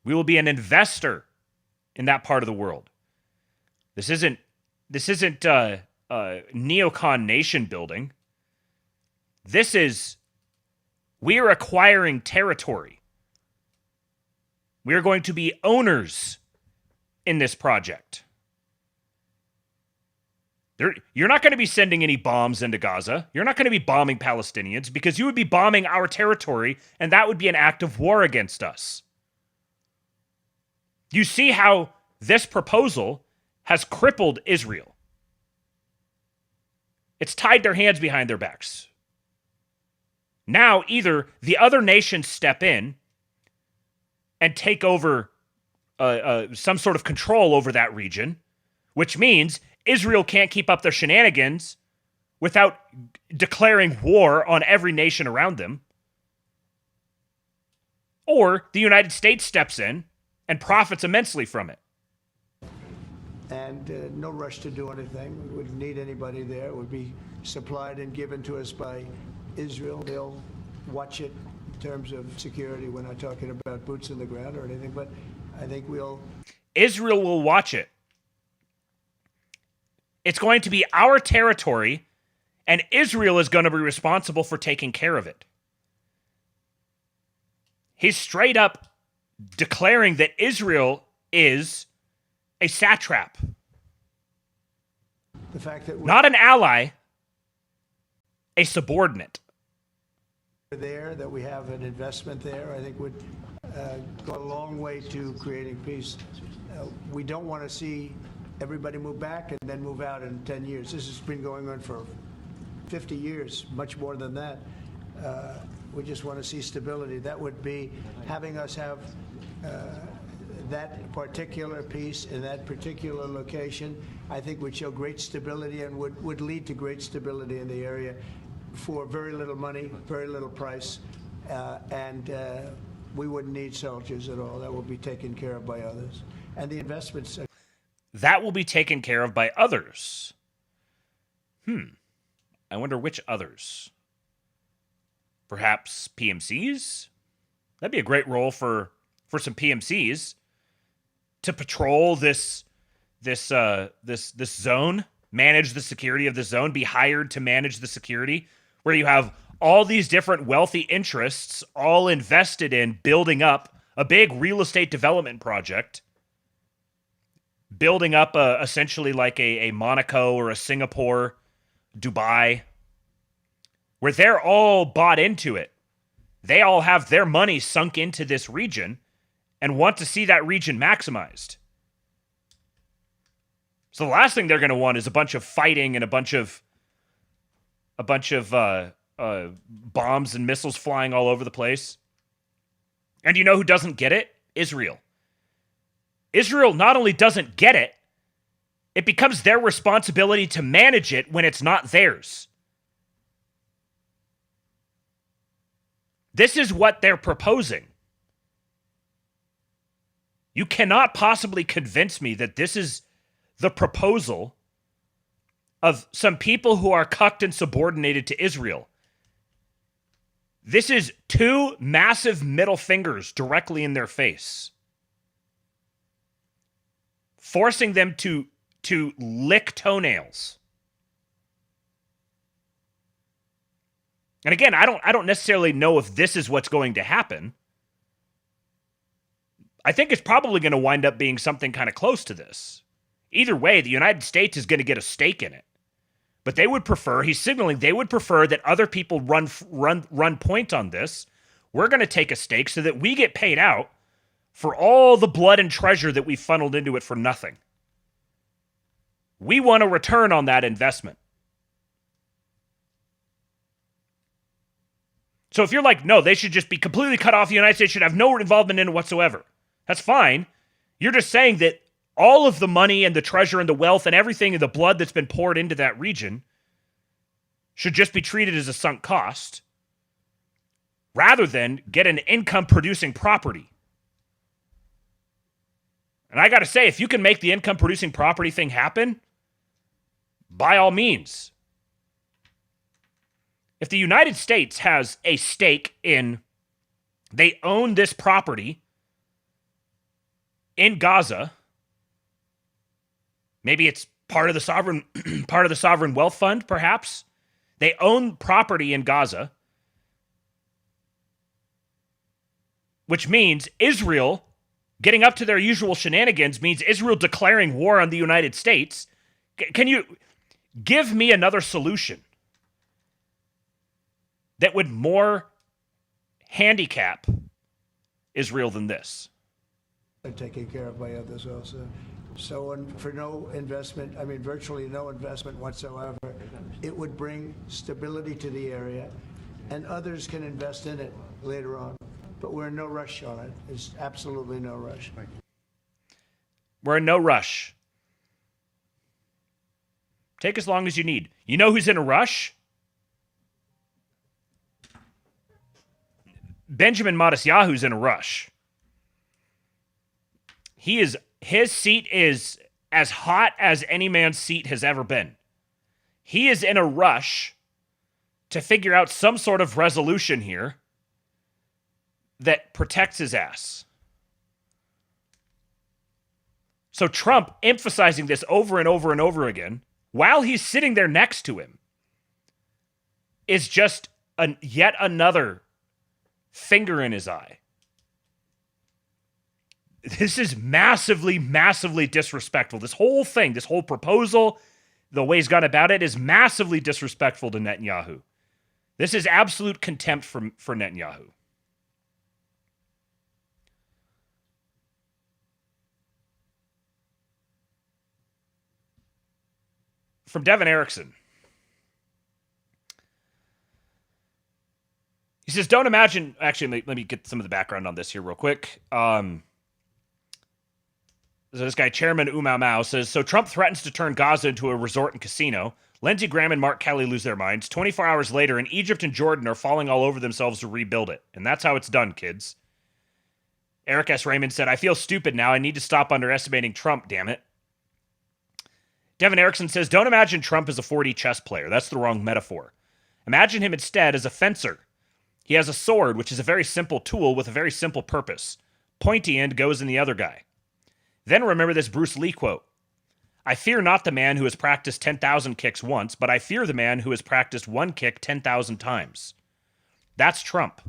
We will be an investor in that part of the world. This isn't neocon nation building. We are acquiring territory. We are going to be owners in this project. You're not going to be sending any bombs into Gaza. You're not going to be bombing Palestinians because you would be bombing our territory, and that would be an act of war against us. You see how this proposal has crippled Israel. It's tied their hands behind their backs. Now, either the other nations step in and take over some sort of control over that region, which means Israel can't keep up their shenanigans without declaring war on every nation around them, or the United States steps in and profits immensely from it. And no rush to do anything. We wouldn't need anybody there. It would be supplied and given to us by Israel. They'll watch it in terms of security. We're not talking about boots in the ground or anything, but I think Israel will watch it. It's going to be our territory, and Israel is going to be responsible for taking care of it. He's straight up declaring that Israel is a satrap. The fact that not an ally, a subordinate. There, that we have an investment there, I think would go a long way to creating peace. We don't want to see everybody move back and then move out in 10 years. This has been going on for 50 years, much more than that. We just want to see stability. That would be having us have that particular piece in that particular location, I think would show great stability and would lead to great stability in the area for very little money, very little price, and we wouldn't need soldiers at all. That will be taken care of by others. And the investments... That will be taken care of by others. I wonder which others. Perhaps PMCs? That'd be a great role for some PMCs to patrol this zone, manage the security of the zone, be hired to manage the security, where you have all these different wealthy interests all invested in building up a big real estate development project, building up essentially like a Monaco or a Singapore, Dubai, where they're all bought into it. They all have their money sunk into this region and want to see that region maximized. So the last thing they're going to want is a bunch of fighting and a bunch of bombs and missiles flying all over the place. And you know who doesn't get it? Israel. Israel not only doesn't get it, it becomes their responsibility to manage it when it's not theirs. This is what they're proposing. You cannot possibly convince me that this is the proposal of some people who are cucked and subordinated to Israel. This is two massive middle fingers directly in their face, forcing them to lick toenails. And again, I don't necessarily know if this is what's going to happen. I think it's probably going to wind up being something kind of close to this. Either way, the United States is going to get a stake in it. But they would prefer, he's signaling, they would prefer that other people run point on this. We're going to take a stake so that we get paid out for all the blood and treasure that we funneled into it for nothing. We want a return on that investment. So if you're like, no, they should just be completely cut off, the United States should have no involvement in it whatsoever, that's fine. You're just saying that all of the money and the treasure and the wealth and everything and the blood that's been poured into that region should just be treated as a sunk cost rather than get an income-producing property. And I got to say, if you can make the income-producing property thing happen, by all means. If the United States has a stake in, they own this property in Gaza, maybe it's part of the sovereign wealth fund, perhaps. They own property in Gaza, which means Israel getting up to their usual shenanigans means Israel declaring war on the United States. Can you give me another solution that would more handicap Israel than this? Taken care of by others also. So for no investment, I mean virtually no investment whatsoever, it would bring stability to the area and others can invest in it later on. But we're in no rush on it. There's absolutely no rush. We're in no rush. Take as long as you need. You know who's in a rush? Benjamin Matisyahu's in a rush. His seat is as hot as any man's seat has ever been. He is in a rush to figure out some sort of resolution here that protects his ass. So Trump emphasizing this over and over and over again while he's sitting there next to him is just yet another finger in his eye. This is massively, massively disrespectful. This whole thing, this whole proposal, the way he's gone about it is massively disrespectful to Netanyahu. This is absolute contempt for Netanyahu. From Devin Erickson. He says, don't imagine... Actually, let me get some of the background on this here real quick. So this guy, Chairman Umau Mao, says, so Trump threatens to turn Gaza into a resort and casino. Lindsey Graham and Mark Kelly lose their minds. 24 hours later, and Egypt and Jordan are falling all over themselves to rebuild it. And that's how it's done, kids. Eric S. Raymond said, I feel stupid now. I need to stop underestimating Trump, damn it. Devin Erickson says, don't imagine Trump as a 4D chess player. That's the wrong metaphor. Imagine him instead as a fencer. He has a sword, which is a very simple tool with a very simple purpose. Pointy end goes in the other guy. Then remember this Bruce Lee quote. I fear not the man who has practiced 10,000 kicks once, but I fear the man who has practiced one kick 10,000 times. That's Trump.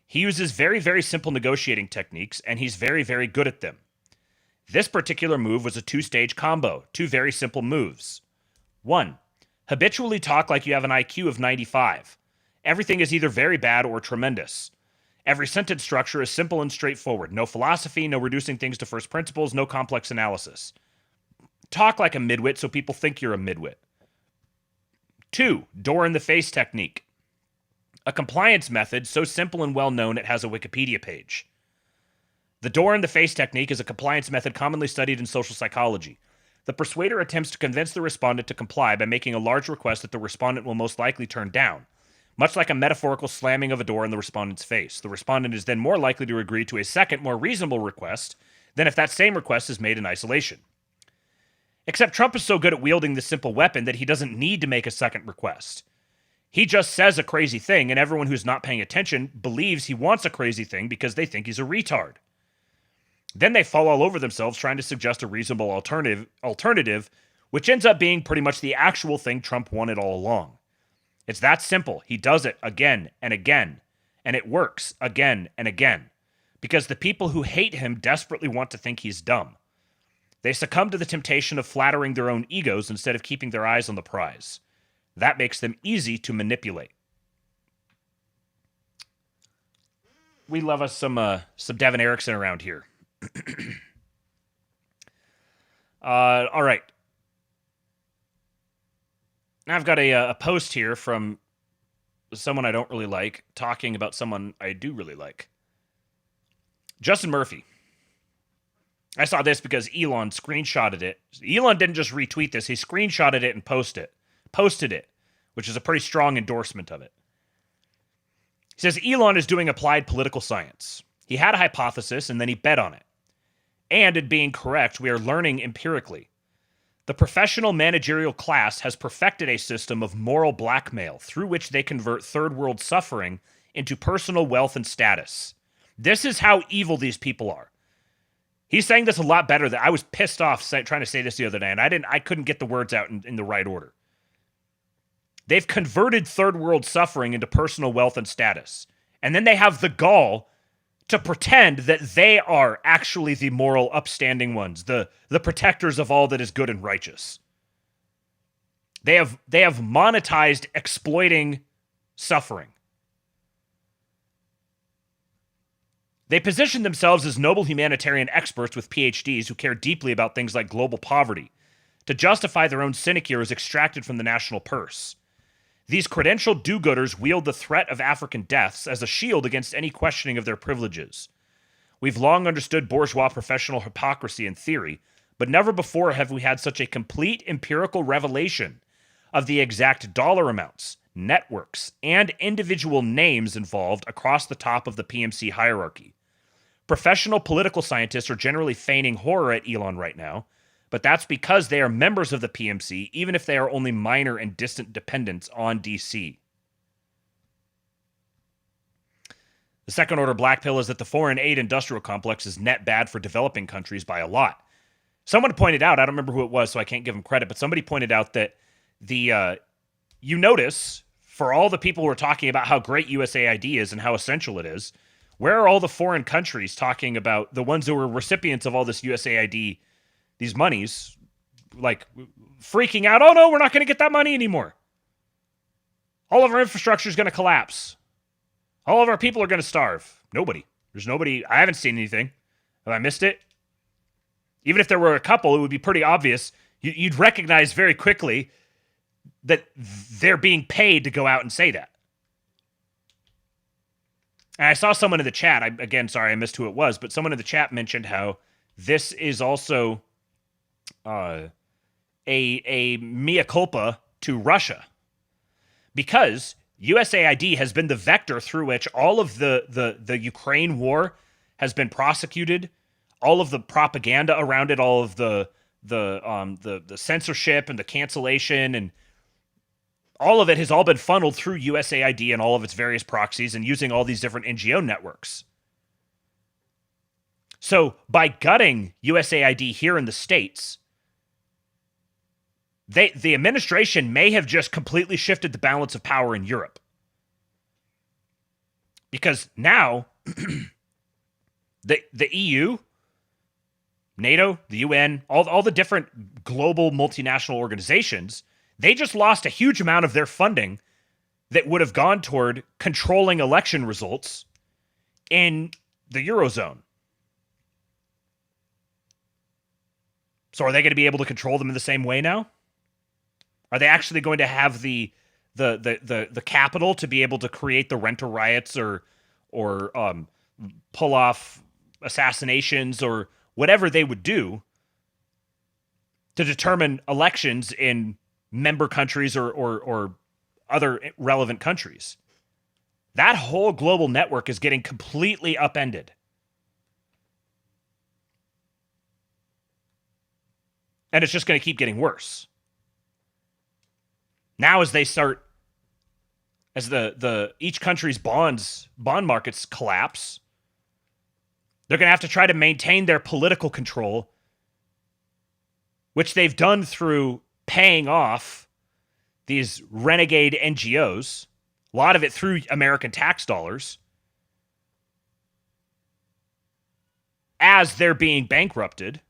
He uses very, very simple negotiating techniques, and he's very, very good at them. This particular move was a two-stage combo, two very simple moves. 1. Habitually talk like you have an IQ of 95. Everything is either very bad or tremendous. Every sentence structure is simple and straightforward. No philosophy, no reducing things to first principles, no complex analysis. Talk like a midwit so people think you're a midwit. 2. Door-in-the-face technique. A compliance method so simple and well-known it has a Wikipedia page. The door-in-the-face technique is a compliance method commonly studied in social psychology. The persuader attempts to convince the respondent to comply by making a large request that the respondent will most likely turn down. Much like a metaphorical slamming of a door in the respondent's face. The respondent is then more likely to agree to a second, more reasonable request than if that same request is made in isolation. Except Trump is so good at wielding this simple weapon that he doesn't need to make a second request. He just says a crazy thing, and everyone who's not paying attention believes he wants a crazy thing because they think he's a retard. Then they fall all over themselves trying to suggest a reasonable alternative, which ends up being pretty much the actual thing Trump wanted all along. It's that simple. He does it again and again, and it works again and again, because the people who hate him desperately want to think he's dumb. They succumb to the temptation of flattering their own egos instead of keeping their eyes on the prize. That makes them easy to manipulate. We love us some Devin Erickson around here. All right. Now I've got a post here from someone I don't really like talking about someone I do really like. Justin Murphy. I saw this because Elon screenshotted it. Elon didn't just retweet this. He screenshotted it and posted it, which is a pretty strong endorsement of it. He says Elon is doing applied political science. He had a hypothesis and then he bet on it. And it being correct, we are learning empirically. The professional managerial class has perfected a system of moral blackmail through which they convert third world suffering into personal wealth and status. This is how evil these people are. He's saying this a lot better than I was pissed off trying to say this the other day, and I couldn't get the words out in the right order. They've converted third world suffering into personal wealth and status. And then they have the gall to pretend that they are actually the moral upstanding ones, the protectors of all that is good and righteous. They have monetized exploiting suffering. They position themselves as noble humanitarian experts with PhDs who care deeply about things like global poverty to justify their own sinecures extracted from the national purse. These credentialed do-gooders wield the threat of African deaths as a shield against any questioning of their privileges. We've long understood bourgeois professional hypocrisy in theory, but never before have we had such a complete empirical revelation of the exact dollar amounts, networks, and individual names involved across the top of the PMC hierarchy. Professional political scientists are generally feigning horror at Elon right now, but that's because they are members of the PMC, even if they are only minor and distant dependents on DC. The second order black pill is that the foreign aid industrial complex is net bad for developing countries by a lot. Someone pointed out, I don't remember who it was, so I can't give them credit, but somebody pointed out that you notice, for all the people who are talking about how great USAID is and how essential it is, where are all the foreign countries talking about the ones who were recipients of all this USAID, these monies, like freaking out, oh no, we're not going to get that money anymore. All of our infrastructure is going to collapse. All of our people are going to starve. Nobody. There's nobody. I haven't seen anything. Have I missed it? Even if there were a couple, it would be pretty obvious. You'd recognize very quickly that they're being paid to go out and say that. And I saw someone in the chat, sorry I missed who it was, but someone in the chat mentioned how this is also a mea culpa to Russia. Because USAID has been the vector through which all of the Ukraine war has been prosecuted, all of the propaganda around it, all of the censorship and the cancellation, and all of it has all been funneled through USAID and all of its various proxies and using all these different NGO networks. So by gutting USAID here in the States, the administration may have just completely shifted the balance of power in Europe. Because now, the EU, NATO, the UN, all the different global multinational organizations, they just lost a huge amount of their funding that would have gone toward controlling election results in the Eurozone. So are they going to be able to control them in the same way now? Are they actually going to have the capital to be able to create the renter riots or pull off assassinations or whatever they would do to determine elections in member countries or other relevant countries? That whole global network is getting completely upended. And it's just going to keep getting worse. Now as each country's bond markets collapse, they're going to have to try to maintain their political control, which they've done through paying off these renegade NGOs, a lot of it through American tax dollars, as they're being bankrupted,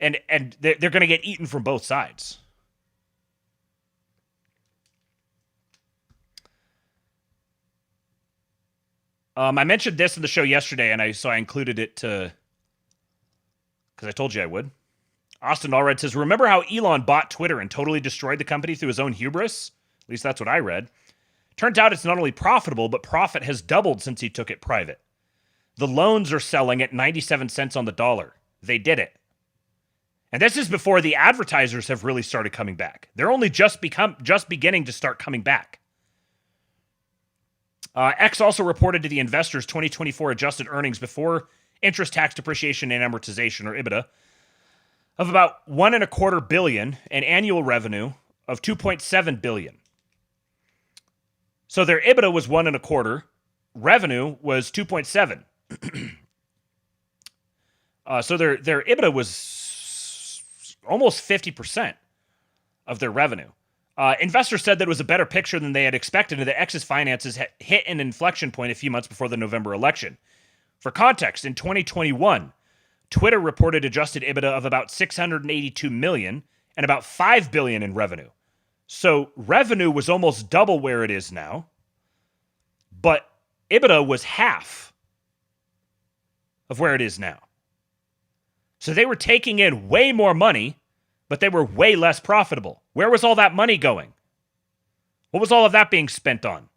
and they're going to get eaten from both sides. I mentioned this in the show yesterday, and I included it because I told you I would. Austin Allred says, remember how Elon bought Twitter and totally destroyed the company through his own hubris? At least that's what I read. Turns out it's not only profitable, but profit has doubled since he took it private. The loans are selling at 97 cents on the dollar. They did it. And this is before the advertisers have really started coming back. They're only just beginning to start coming back. X also reported to the investors 2024 adjusted earnings before interest, tax, depreciation, and amortization, or EBITDA, of about $1.25 billion and annual revenue of $2.7 billion. So their EBITDA was 1.25, revenue was 2.7. So their EBITDA was almost 50% of their revenue. Investors said that it was a better picture than they had expected, and that X's finances hit an inflection point a few months before the November election. For context, in 2021, Twitter reported adjusted EBITDA of about $682 million and about $5 billion in revenue. So revenue was almost double where it is now, but EBITDA was half of where it is now. So they were taking in way more money, but they were way less profitable. Where was all that money going? What was all of that being spent on?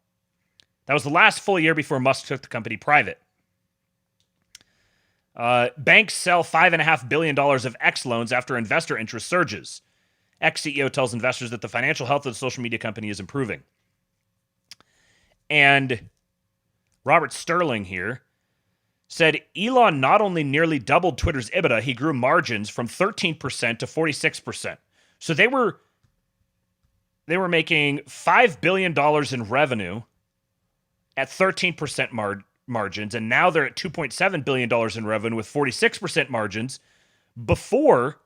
That was the last full year before Musk took the company private. Banks sell $5.5 billion of X loans after investor interest surges. X CEO tells investors that the financial health of the social media company is improving. And Robert Sterling here said Elon not only nearly doubled Twitter's EBITDA, he grew margins from 13% to 46%. So they were making $5 billion in revenue at 13% margins, and now they're at $2.7 billion in revenue with 46% margins before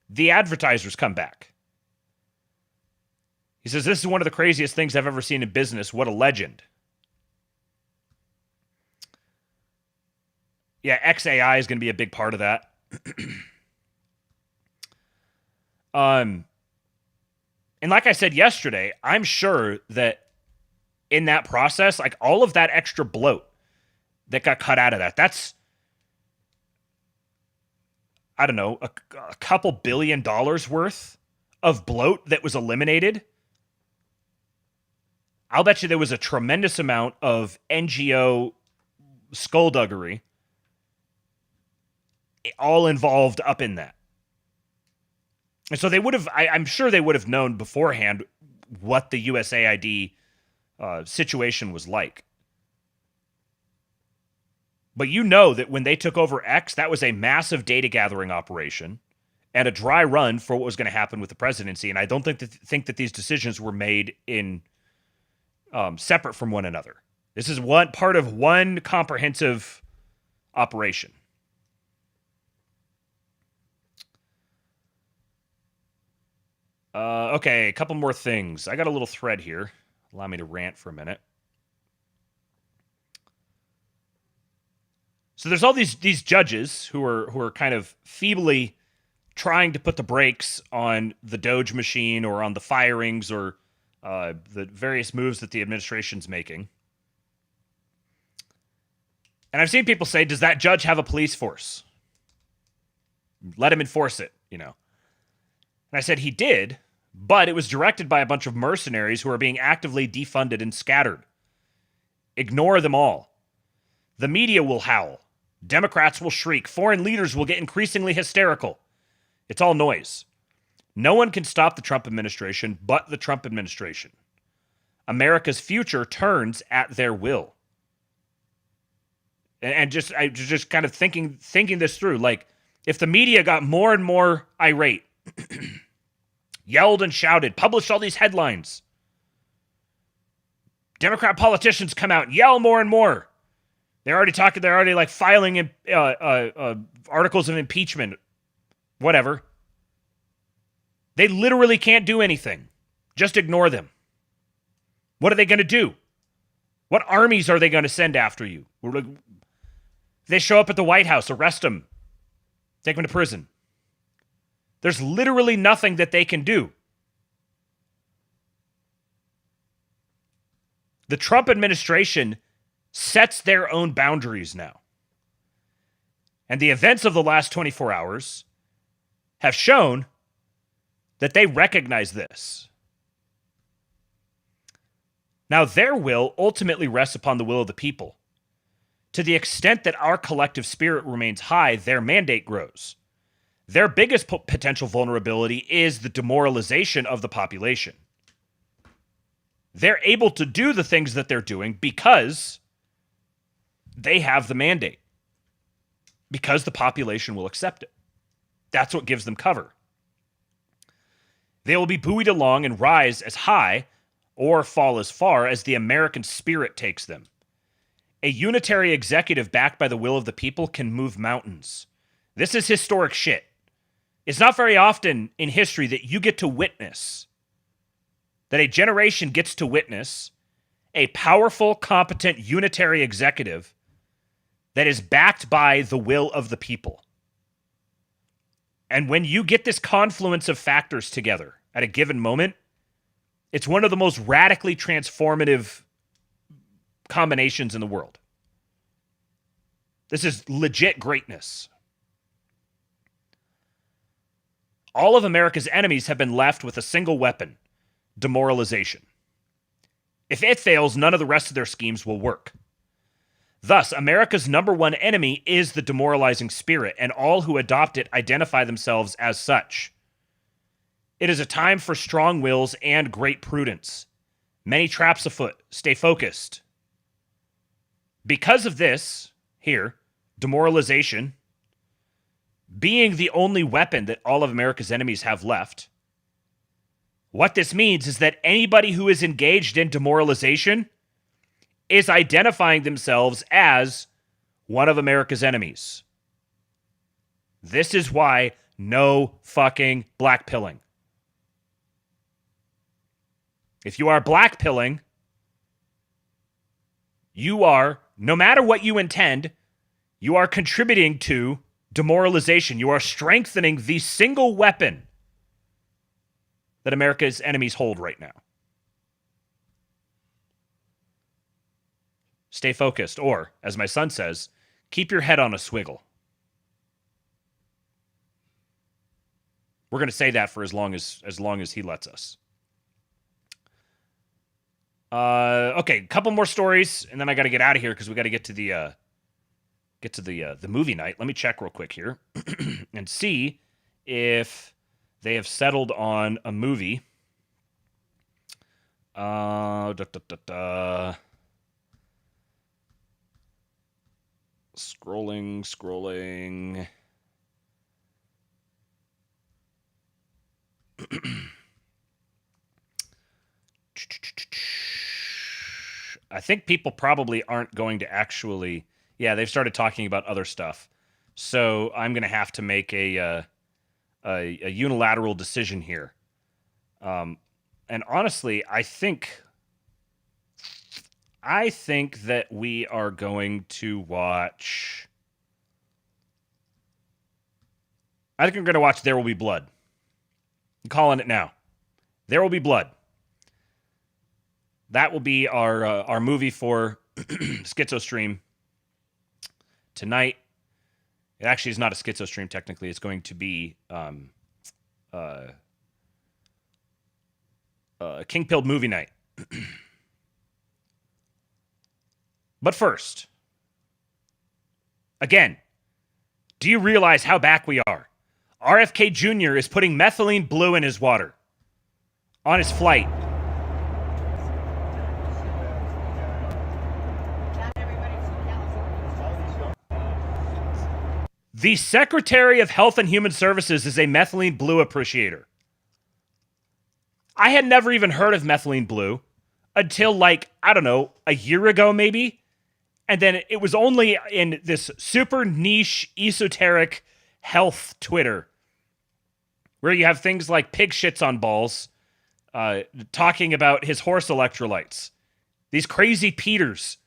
the advertisers come back. He says, this is one of the craziest things I've ever seen in business. What a legend. Yeah, XAI is going to be a big part of that. And like I said yesterday, I'm sure that in that process, like all of that extra bloat that got cut out of that's, I don't know, a couple $2 billion worth of bloat that was eliminated. I'll bet you there was a tremendous amount of NGO skullduggery all involved up in that. And so they would have, I'm sure they would have known beforehand what the USAID situation was like. But you know that when they took over X, that was a massive data gathering operation and a dry run for what was going to happen with the presidency. And I don't think that these decisions were made in separate from one another. This is one part of one comprehensive operation. Okay, a couple more things. I got a little thread here. Allow me to rant for a minute. So there's all these judges who are kind of feebly trying to put the brakes on the Doge machine or on the firings or the various moves that the administration's making. And I've seen people say, does that judge have a police force? Let him enforce it, you know. And I said he did, but it was directed by a bunch of mercenaries who are being actively defunded and scattered. Ignore them all. The media will howl. Democrats will shriek. Foreign leaders will get increasingly hysterical. It's all noise. No one can stop the Trump administration but the Trump administration. America's future turns at their will. And just kind of thinking this through, like, if the media got more and more irate, yelled and shouted, published all these headlines, Democrat politicians come out and yell more and more. They're already like filing in, articles of impeachment, whatever. They literally can't do anything. Just ignore them. What are they going to do? What armies are they going to send after you? They show up at the White House, arrest them, take them to prison. There's literally nothing that they can do. The Trump administration sets their own boundaries now. And the events of the last 24 hours have shown that they recognize this. Now, their will ultimately rests upon the will of the people. To the extent that our collective spirit remains high, their mandate grows. Their biggest potential vulnerability is the demoralization of the population. They're able to do the things that they're doing because they have the mandate. Because the population will accept it. That's what gives them cover. They will be buoyed along and rise as high or fall as far as the American spirit takes them. A unitary executive backed by the will of the people can move mountains. This is historic shit. It's not very often in history that you get to witness, that a generation gets to witness a powerful, competent, unitary executive that is backed by the will of the people. And when you get this confluence of factors together at a given moment, it's one of the most radically transformative combinations in the world. This is legit greatness. All of America's enemies have been left with a single weapon: demoralization. If it fails, none of the rest of their schemes will work. Thus, America's number one enemy is the demoralizing spirit, and all who adopt it identify themselves as such. It is a time for strong wills and great prudence. Many traps afoot. Stay focused. Because of this, here, demoralization, being the only weapon that all of America's enemies have left, what this means is that anybody who is engaged in demoralization is identifying themselves as one of America's enemies. This is why no fucking blackpilling. If you are blackpilling, you are, no matter what you intend, you are contributing to demoralization. You are strengthening the single weapon that America's enemies hold right now. Stay focused, or, as my son says, keep your head on a swiggle. We're going to say that for as long as he lets us. Okay, a couple more stories, and then I got to get out of here because we got to get to the movie night. Let me check real quick here and see if they have settled on a movie. Scrolling. I think people probably aren't going to actually... Yeah, they've started talking about other stuff. So I'm going to have to make a unilateral decision here. And honestly, I think that we are going to watch... I think we're going to watch There Will Be Blood. I'm calling it now. There Will Be Blood. That will be our movie for Schizo Stream tonight. It actually is not a Schizo Stream, technically. It's going to be King Pilled movie night. But first, again, do you realize how back we are? RFK Jr. is putting methylene blue in his water on his flight. The Secretary of Health and Human Services is a methylene blue appreciator. I had never even heard of methylene blue until, I don't know, a year ago maybe. And then it was only in this super niche, esoteric health Twitter where you have things like Pig Shits on Balls talking about his horse electrolytes. These crazy Peters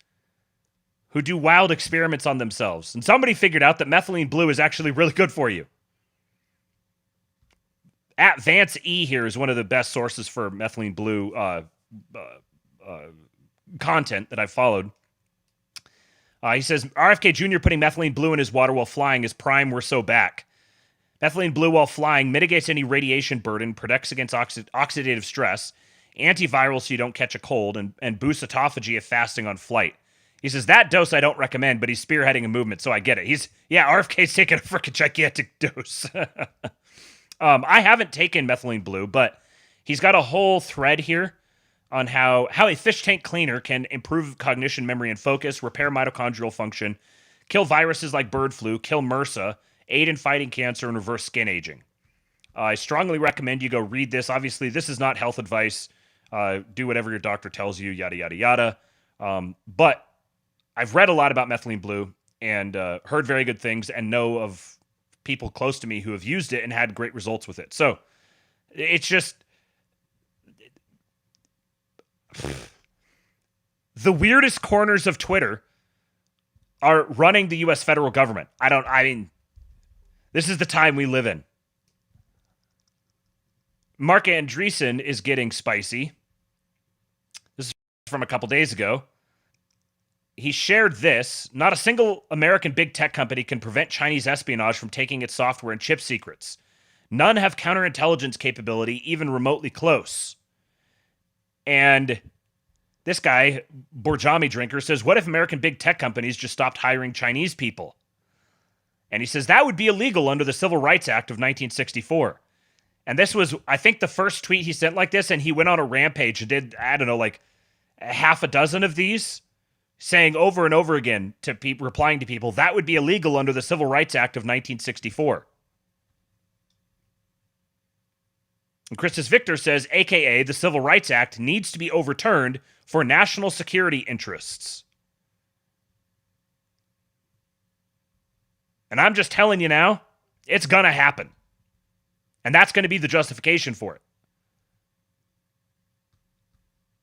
who do wild experiments on themselves. And somebody figured out that methylene blue is actually really good for you. At Vance E here is one of the best sources for methylene blue content that I've followed. He says, RFK Jr. putting methylene blue in his water while flying is prime we're so back. Methylene blue while flying mitigates any radiation burden, protects against oxidative stress, antiviral so you don't catch a cold, and boosts autophagy if fasting on flight. He says, that dose I don't recommend, but he's spearheading a movement, so I get it. RFK's taking a freaking gigantic dose. I haven't taken methylene blue, but he's got a whole thread here on how a fish tank cleaner can improve cognition, memory, and focus, repair mitochondrial function, kill viruses like bird flu, kill MRSA, aid in fighting cancer, and reverse skin aging. I strongly recommend you go read this. Obviously, this is not health advice. Do whatever your doctor tells you, yada, yada, yada. But I've read a lot about methylene blue and heard very good things and know of people close to me who have used it and had great results with it. So it's just... the weirdest corners of Twitter are running the U.S. federal government. I mean, this is the time we live in. Mark Andreessen is getting spicy. This is from a couple days ago. He shared this. Not a single American big tech company can prevent Chinese espionage from taking its software and chip secrets. None have counterintelligence capability even remotely close. And this guy, Borjami Drinker, says, what if American big tech companies just stopped hiring Chinese people? And he says that would be illegal under the Civil Rights Act of 1964. And this was, I think, the first tweet he sent like this, and he went on a rampage and did, I don't know, like half a dozen of these, saying over and over again to people, replying to people, that would be illegal under the Civil Rights Act of 1964. And Christus Victor says, AKA, the Civil Rights Act needs to be overturned for national security interests. And I'm just telling you now, it's going to happen. And that's going to be the justification for it.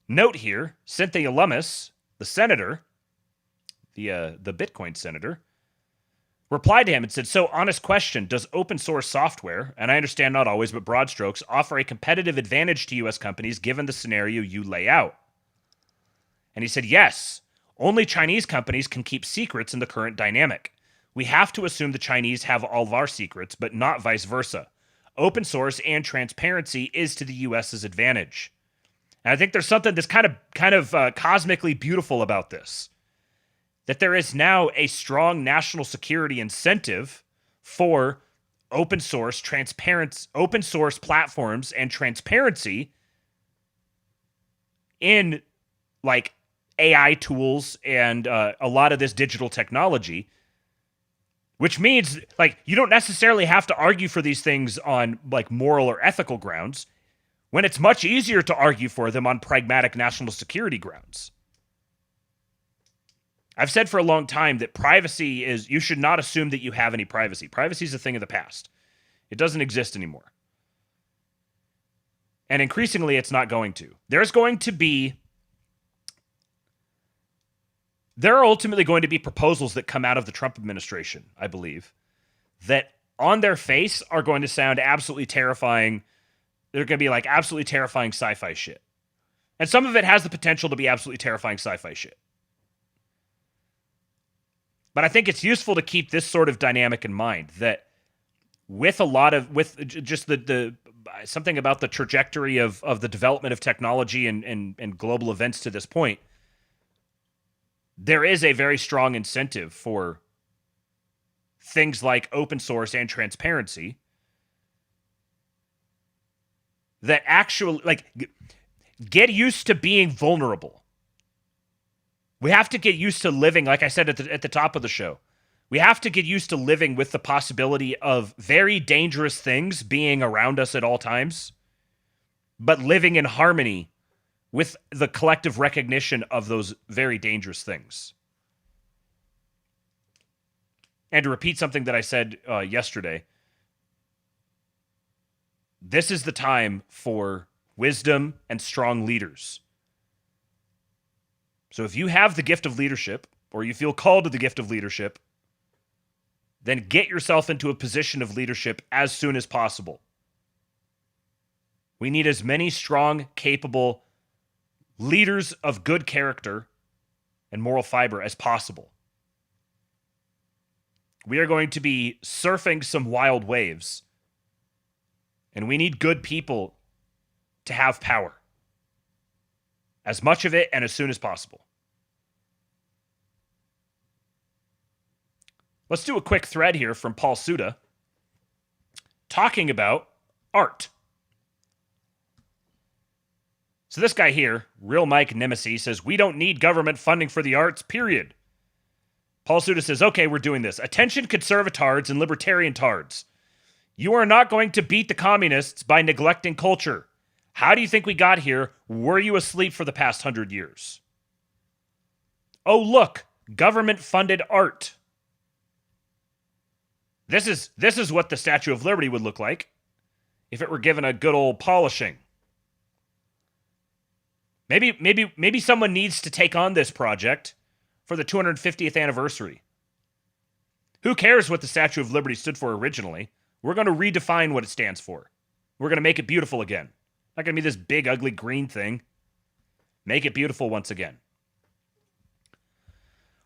Note here, Cynthia Lummis, the senator, the Bitcoin senator, replied to him and said, so honest question, does open source software, and I understand not always, but broad strokes, offer a competitive advantage to U.S. companies given the scenario you lay out? And he said, yes, only Chinese companies can keep secrets in the current dynamic. We have to assume the Chinese have all of our secrets, but not vice versa. Open source and transparency is to the U.S.'s advantage. And I think there's something that's kind of cosmically beautiful about this. That there is now a strong national security incentive for open source platforms and transparency in like AI tools and a lot of this digital technology, which means like you don't necessarily have to argue for these things on like moral or ethical grounds when it's much easier to argue for them on pragmatic national security grounds. I've said for a long time that privacy is, you should not assume that you have any privacy. Privacy is a thing of the past. It doesn't exist anymore. And increasingly, it's not going to. There are ultimately going to be proposals that come out of the Trump administration, I believe, that on their face are going to sound absolutely terrifying. They're going to be like absolutely terrifying sci-fi shit. And some of it has the potential to be absolutely terrifying sci-fi shit. But I think it's useful to keep this sort of dynamic in mind, that with just the something about the trajectory of the development of technology and global events to this point, there is a very strong incentive for things like open source and transparency that actually, like, get used to being vulnerable. We have to get used to living, like I said at the top of the show, we have to get used to living with the possibility of very dangerous things being around us at all times, but living in harmony with the collective recognition of those very dangerous things. And to repeat something that I said yesterday, this is the time for wisdom and strong leaders. So if you have the gift of leadership, or you feel called to the gift of leadership, then get yourself into a position of leadership as soon as possible. We need as many strong, capable leaders of good character and moral fiber as possible. We are going to be surfing some wild waves, and we need good people to have power. As much of it and as soon as possible. Let's do a quick thread here from Paul Suda talking about art. So this guy here, Real Mike Nemesis, says, we don't need government funding for the arts, period. Paul Suda says, okay, we're doing this. Attention conservatards and libertarian tards. You are not going to beat the communists by neglecting culture. How do you think we got here? Were you asleep for the past 100 years? Oh, look, government-funded art. This is what the Statue of Liberty would look like if it were given a good old polishing. Maybe someone needs to take on this project for the 250th anniversary. Who cares what the Statue of Liberty stood for originally? We're going to redefine what it stands for. We're going to make it beautiful again. Not going to be this big, ugly green thing. Make it beautiful once again.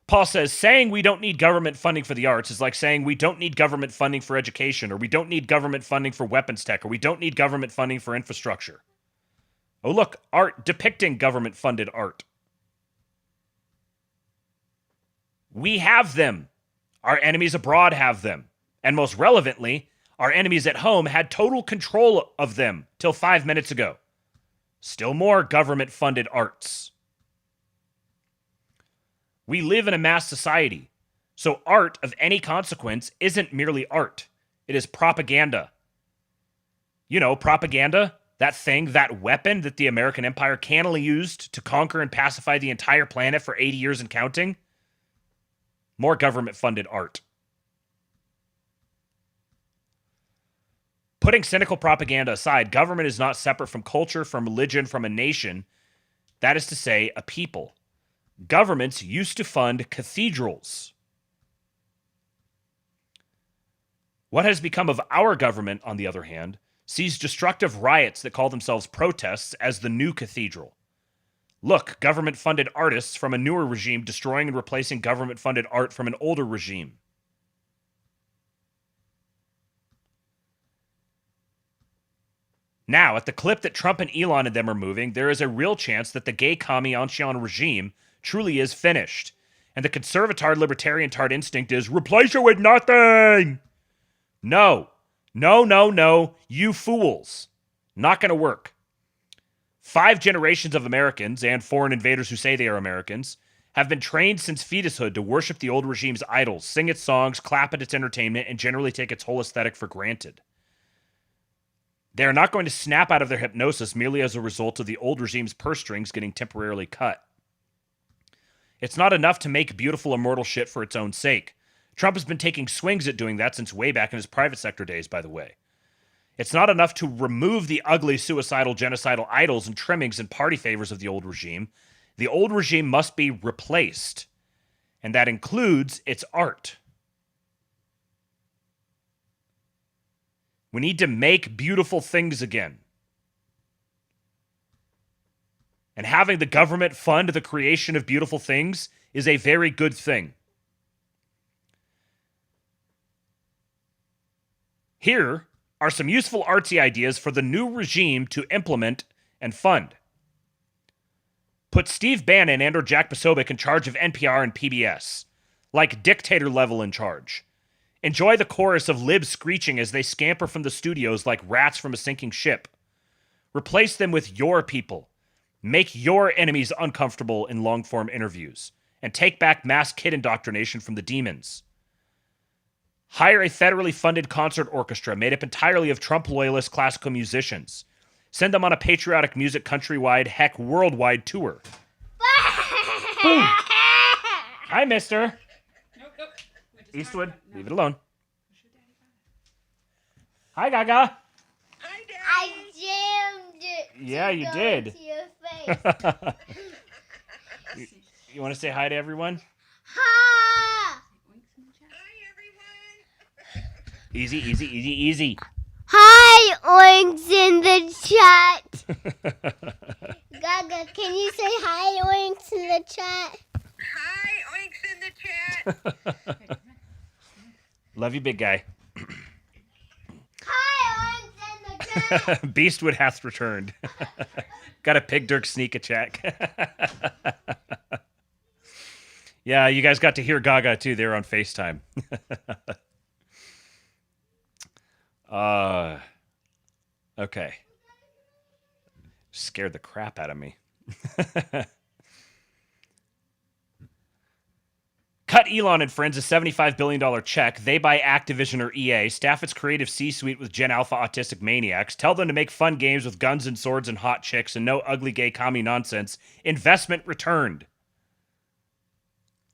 Paul says, saying we don't need government funding for the arts is like saying we don't need government funding for education, or we don't need government funding for weapons tech, or we don't need government funding for infrastructure. Oh, look, art depicting government-funded art. We have them. Our enemies abroad have them. And most relevantly, our enemies at home had total control of them till 5 minutes ago. Still more government-funded arts. We live in a mass society, so art of any consequence isn't merely art. It is propaganda. You know, propaganda, that thing, that weapon that the American Empire cannily used to conquer and pacify the entire planet for 80 years and counting. More government-funded art. Putting cynical propaganda aside, government is not separate from culture, from religion, from a nation. That is to say, a people. Governments used to fund cathedrals. What has become of our government, on the other hand, sees destructive riots that call themselves protests as the new cathedral. Look, government-funded artists from a newer regime destroying and replacing government-funded art from an older regime. Now, at the clip that Trump and Elon and them are moving, there is a real chance that the gay commie Ancien regime truly is finished. And the conservatard libertarian tard instinct is, replace it with nothing! No. No, no, no. You fools. Not going to work. 5 generations of Americans, and foreign invaders who say they are Americans, have been trained since fetushood to worship the old regime's idols, sing its songs, clap at its entertainment, and generally take its whole aesthetic for granted. They are not going to snap out of their hypnosis merely as a result of the old regime's purse strings getting temporarily cut. It's not enough to make beautiful immortal shit for its own sake. Trump has been taking swings at doing that since way back in his private sector days, by the way. It's not enough to remove the ugly, suicidal, genocidal idols and trimmings and party favors of the old regime. The old regime must be replaced, and that includes its art. We need to make beautiful things again. And having the government fund the creation of beautiful things is a very good thing. Here are some useful artsy ideas for the new regime to implement and fund. Put Steve Bannon and or Jack Posobiec in charge of NPR and PBS. Like dictator level in charge. Enjoy the chorus of libs screeching as they scamper from the studios like rats from a sinking ship. Replace them with your people. Make your enemies uncomfortable in long-form interviews. And take back mass kid indoctrination from the demons. Hire a federally funded concert orchestra made up entirely of Trump loyalist classical musicians. Send them on a patriotic music countrywide, heck, worldwide tour. Boom. Hi, mister. Eastwood, leave it alone. Hi, Gaga. I jammed it. Yeah, you did. Into your face. You want to say hi to everyone? Ha! Easy, easy, easy, easy. Hi, Oinks in the chat. Gaga, can you say hi, Oinks in the chat? Hi, Oinks in the chat. Love you, big guy. Hi, Oinks in the chat. Beastwood hath returned. Got a pig Dirk sneak attack. Yeah, you guys got to hear Gaga too. They were on FaceTime. Okay. Scared the crap out of me. Cut Elon and friends a $75 billion check. They buy Activision or EA. Staff its creative C-suite with Gen Alpha autistic maniacs. Tell them to make fun games with guns and swords and hot chicks and no ugly gay commie nonsense. Investment returned.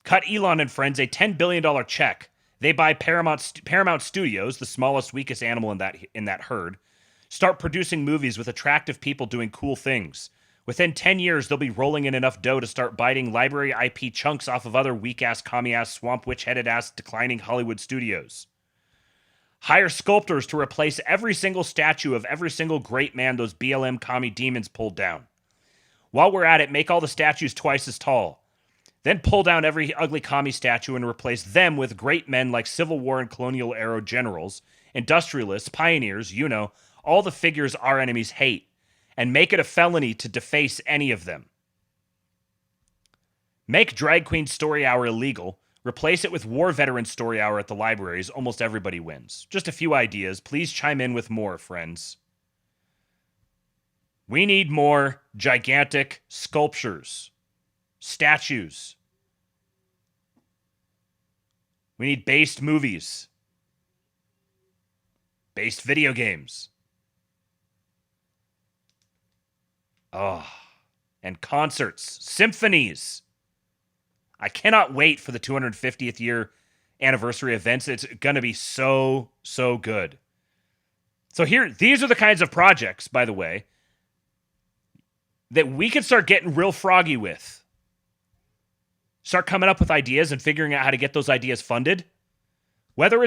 Cut Elon and friends a $10 billion check. They buy Paramount Studios, the smallest, weakest animal in that herd. Start producing movies with attractive people doing cool things. Within 10 years, they'll be rolling in enough dough to start biting library IP chunks off of other weak-ass, commie-ass, swamp witch-headed-ass, declining Hollywood studios. Hire sculptors to replace every single statue of every single great man those BLM commie demons pulled down. While we're at it, make all the statues twice as tall. Then pull down every ugly commie statue and replace them with great men like Civil War and colonial era generals, industrialists, pioneers, all the figures our enemies hate. And make it a felony to deface any of them. Make Drag Queen Story Hour illegal. Replace it with War Veteran Story Hour at the libraries. Almost everybody wins. Just a few ideas. Please chime in with more, friends. We need more gigantic sculptures. Statues. We need based movies. Based video games. Oh, and concerts, symphonies. I cannot wait for the 250th year anniversary events. It's going to be so, so good. So these are the kinds of projects, by the way, that we can start getting real froggy with. Start coming up with ideas and figuring out how to get those ideas funded. Whether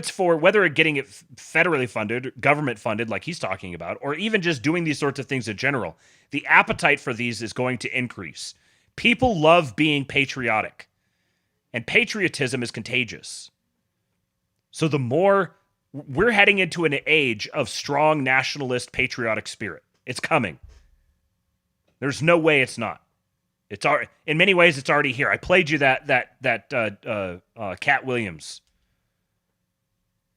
getting it federally funded, government funded, like he's talking about, or even just doing these sorts of things in general, the appetite for these is going to increase. People love being patriotic, and patriotism is contagious. So the more we're heading into an age of strong nationalist patriotic spirit. It's coming. There's no way it's not. In many ways, it's already here. I played you that Cat Williams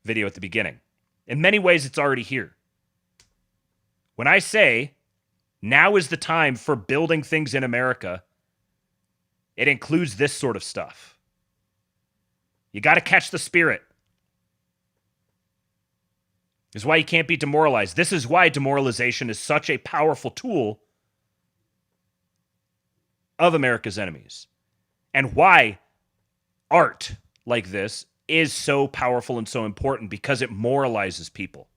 video at the beginning. In many ways, it's already here. When I say now is the time for building things in America, it includes this sort of stuff. You got to catch the spirit. This is why you can't be demoralized. This is why demoralization is such a powerful tool of America's enemies. And why art like this is so powerful and so important, because it moralizes people.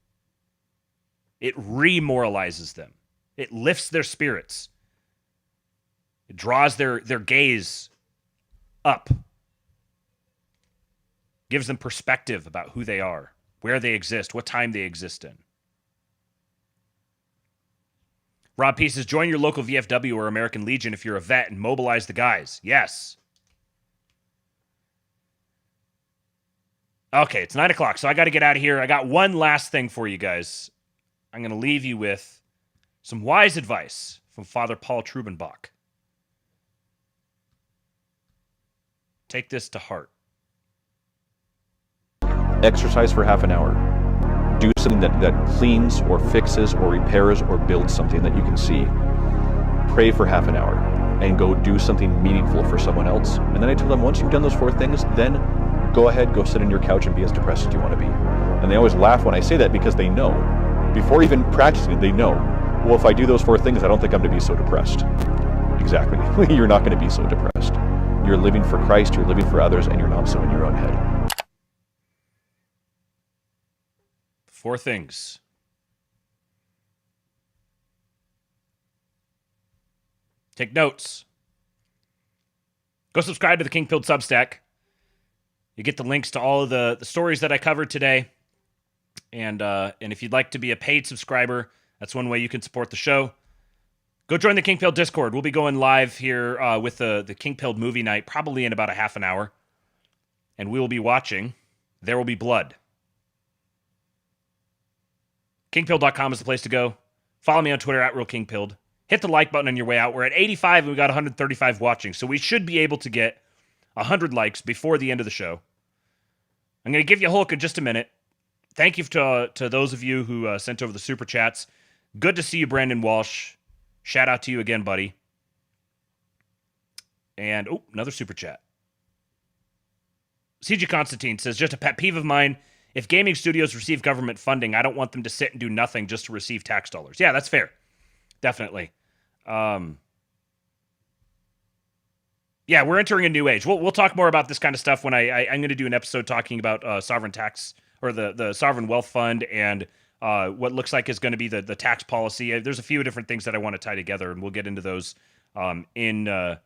It remoralizes them. It lifts their spirits. It draws their gaze up. Gives them perspective about who they are, where they exist, what time they exist in. Rob P says, join your local VFW or American Legion if you're a vet and mobilize the guys. Yes. Okay, it's 9 o'clock, so I got to get out of here. I got one last thing for you guys. I'm going to leave you with some wise advice from Father Paul Trubenbach. Take this to heart. Exercise for half an hour. Do something that cleans or fixes or repairs or builds something that you can see. Pray for half an hour and go do something meaningful for someone else. And then I tell them, once you've done those 4 things, then go ahead, go sit on your couch and be as depressed as you want to be. And they always laugh when I say that, because they know, before even practicing it, they know, well, if I do those 4 things, I don't think I'm going to be so depressed. Exactly. You're not going to be so depressed. You're living for Christ, you're living for others, and you're not so in your own head. 4 things. Take notes. Go subscribe to the King Pilled Substack. You get the links to all of the stories that I covered today. And if you'd like to be a paid subscriber, that's one way you can support the show. Go join the King Pilled Discord. We'll be going live here with the King Pilled movie night, probably in about a half an hour. And we will be watching There Will Be Blood. Kingpilled.com is the place to go. Follow me on Twitter at RealKingPilled. Hit the like button on your way out. We're at 85 and we got 135 watching. So we should be able to get 100 likes before the end of the show. I'm going to give you a Hulk in just a minute. Thank you to those of you who sent over the super chats. Good to see you, Brandon Walsh. Shout out to you again, buddy. And, another super chat. CG Constantine says, just a pet peeve of mine, if gaming studios receive government funding, I don't want them to sit and do nothing just to receive tax dollars. Yeah, that's fair. Definitely. Yeah, we're entering a new age. We'll talk more about this kind of stuff when I'm going to do an episode talking about sovereign tax, or the sovereign wealth fund, and what looks like is going to be the tax policy. There's a few different things that I want to tie together, and we'll get into those in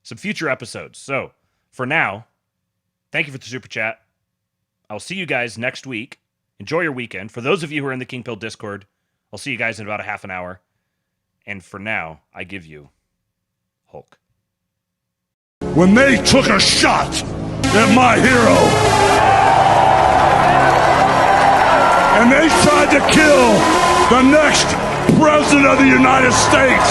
some future episodes. So for now, thank you for the super chat. I'll see you guys next week. Enjoy your weekend. For those of you who are in the King Pill Discord, I'll see you guys in about a half an hour. And for now, I give you Hulk. When they took a shot at my hero, and they tried to kill the next president of the United States,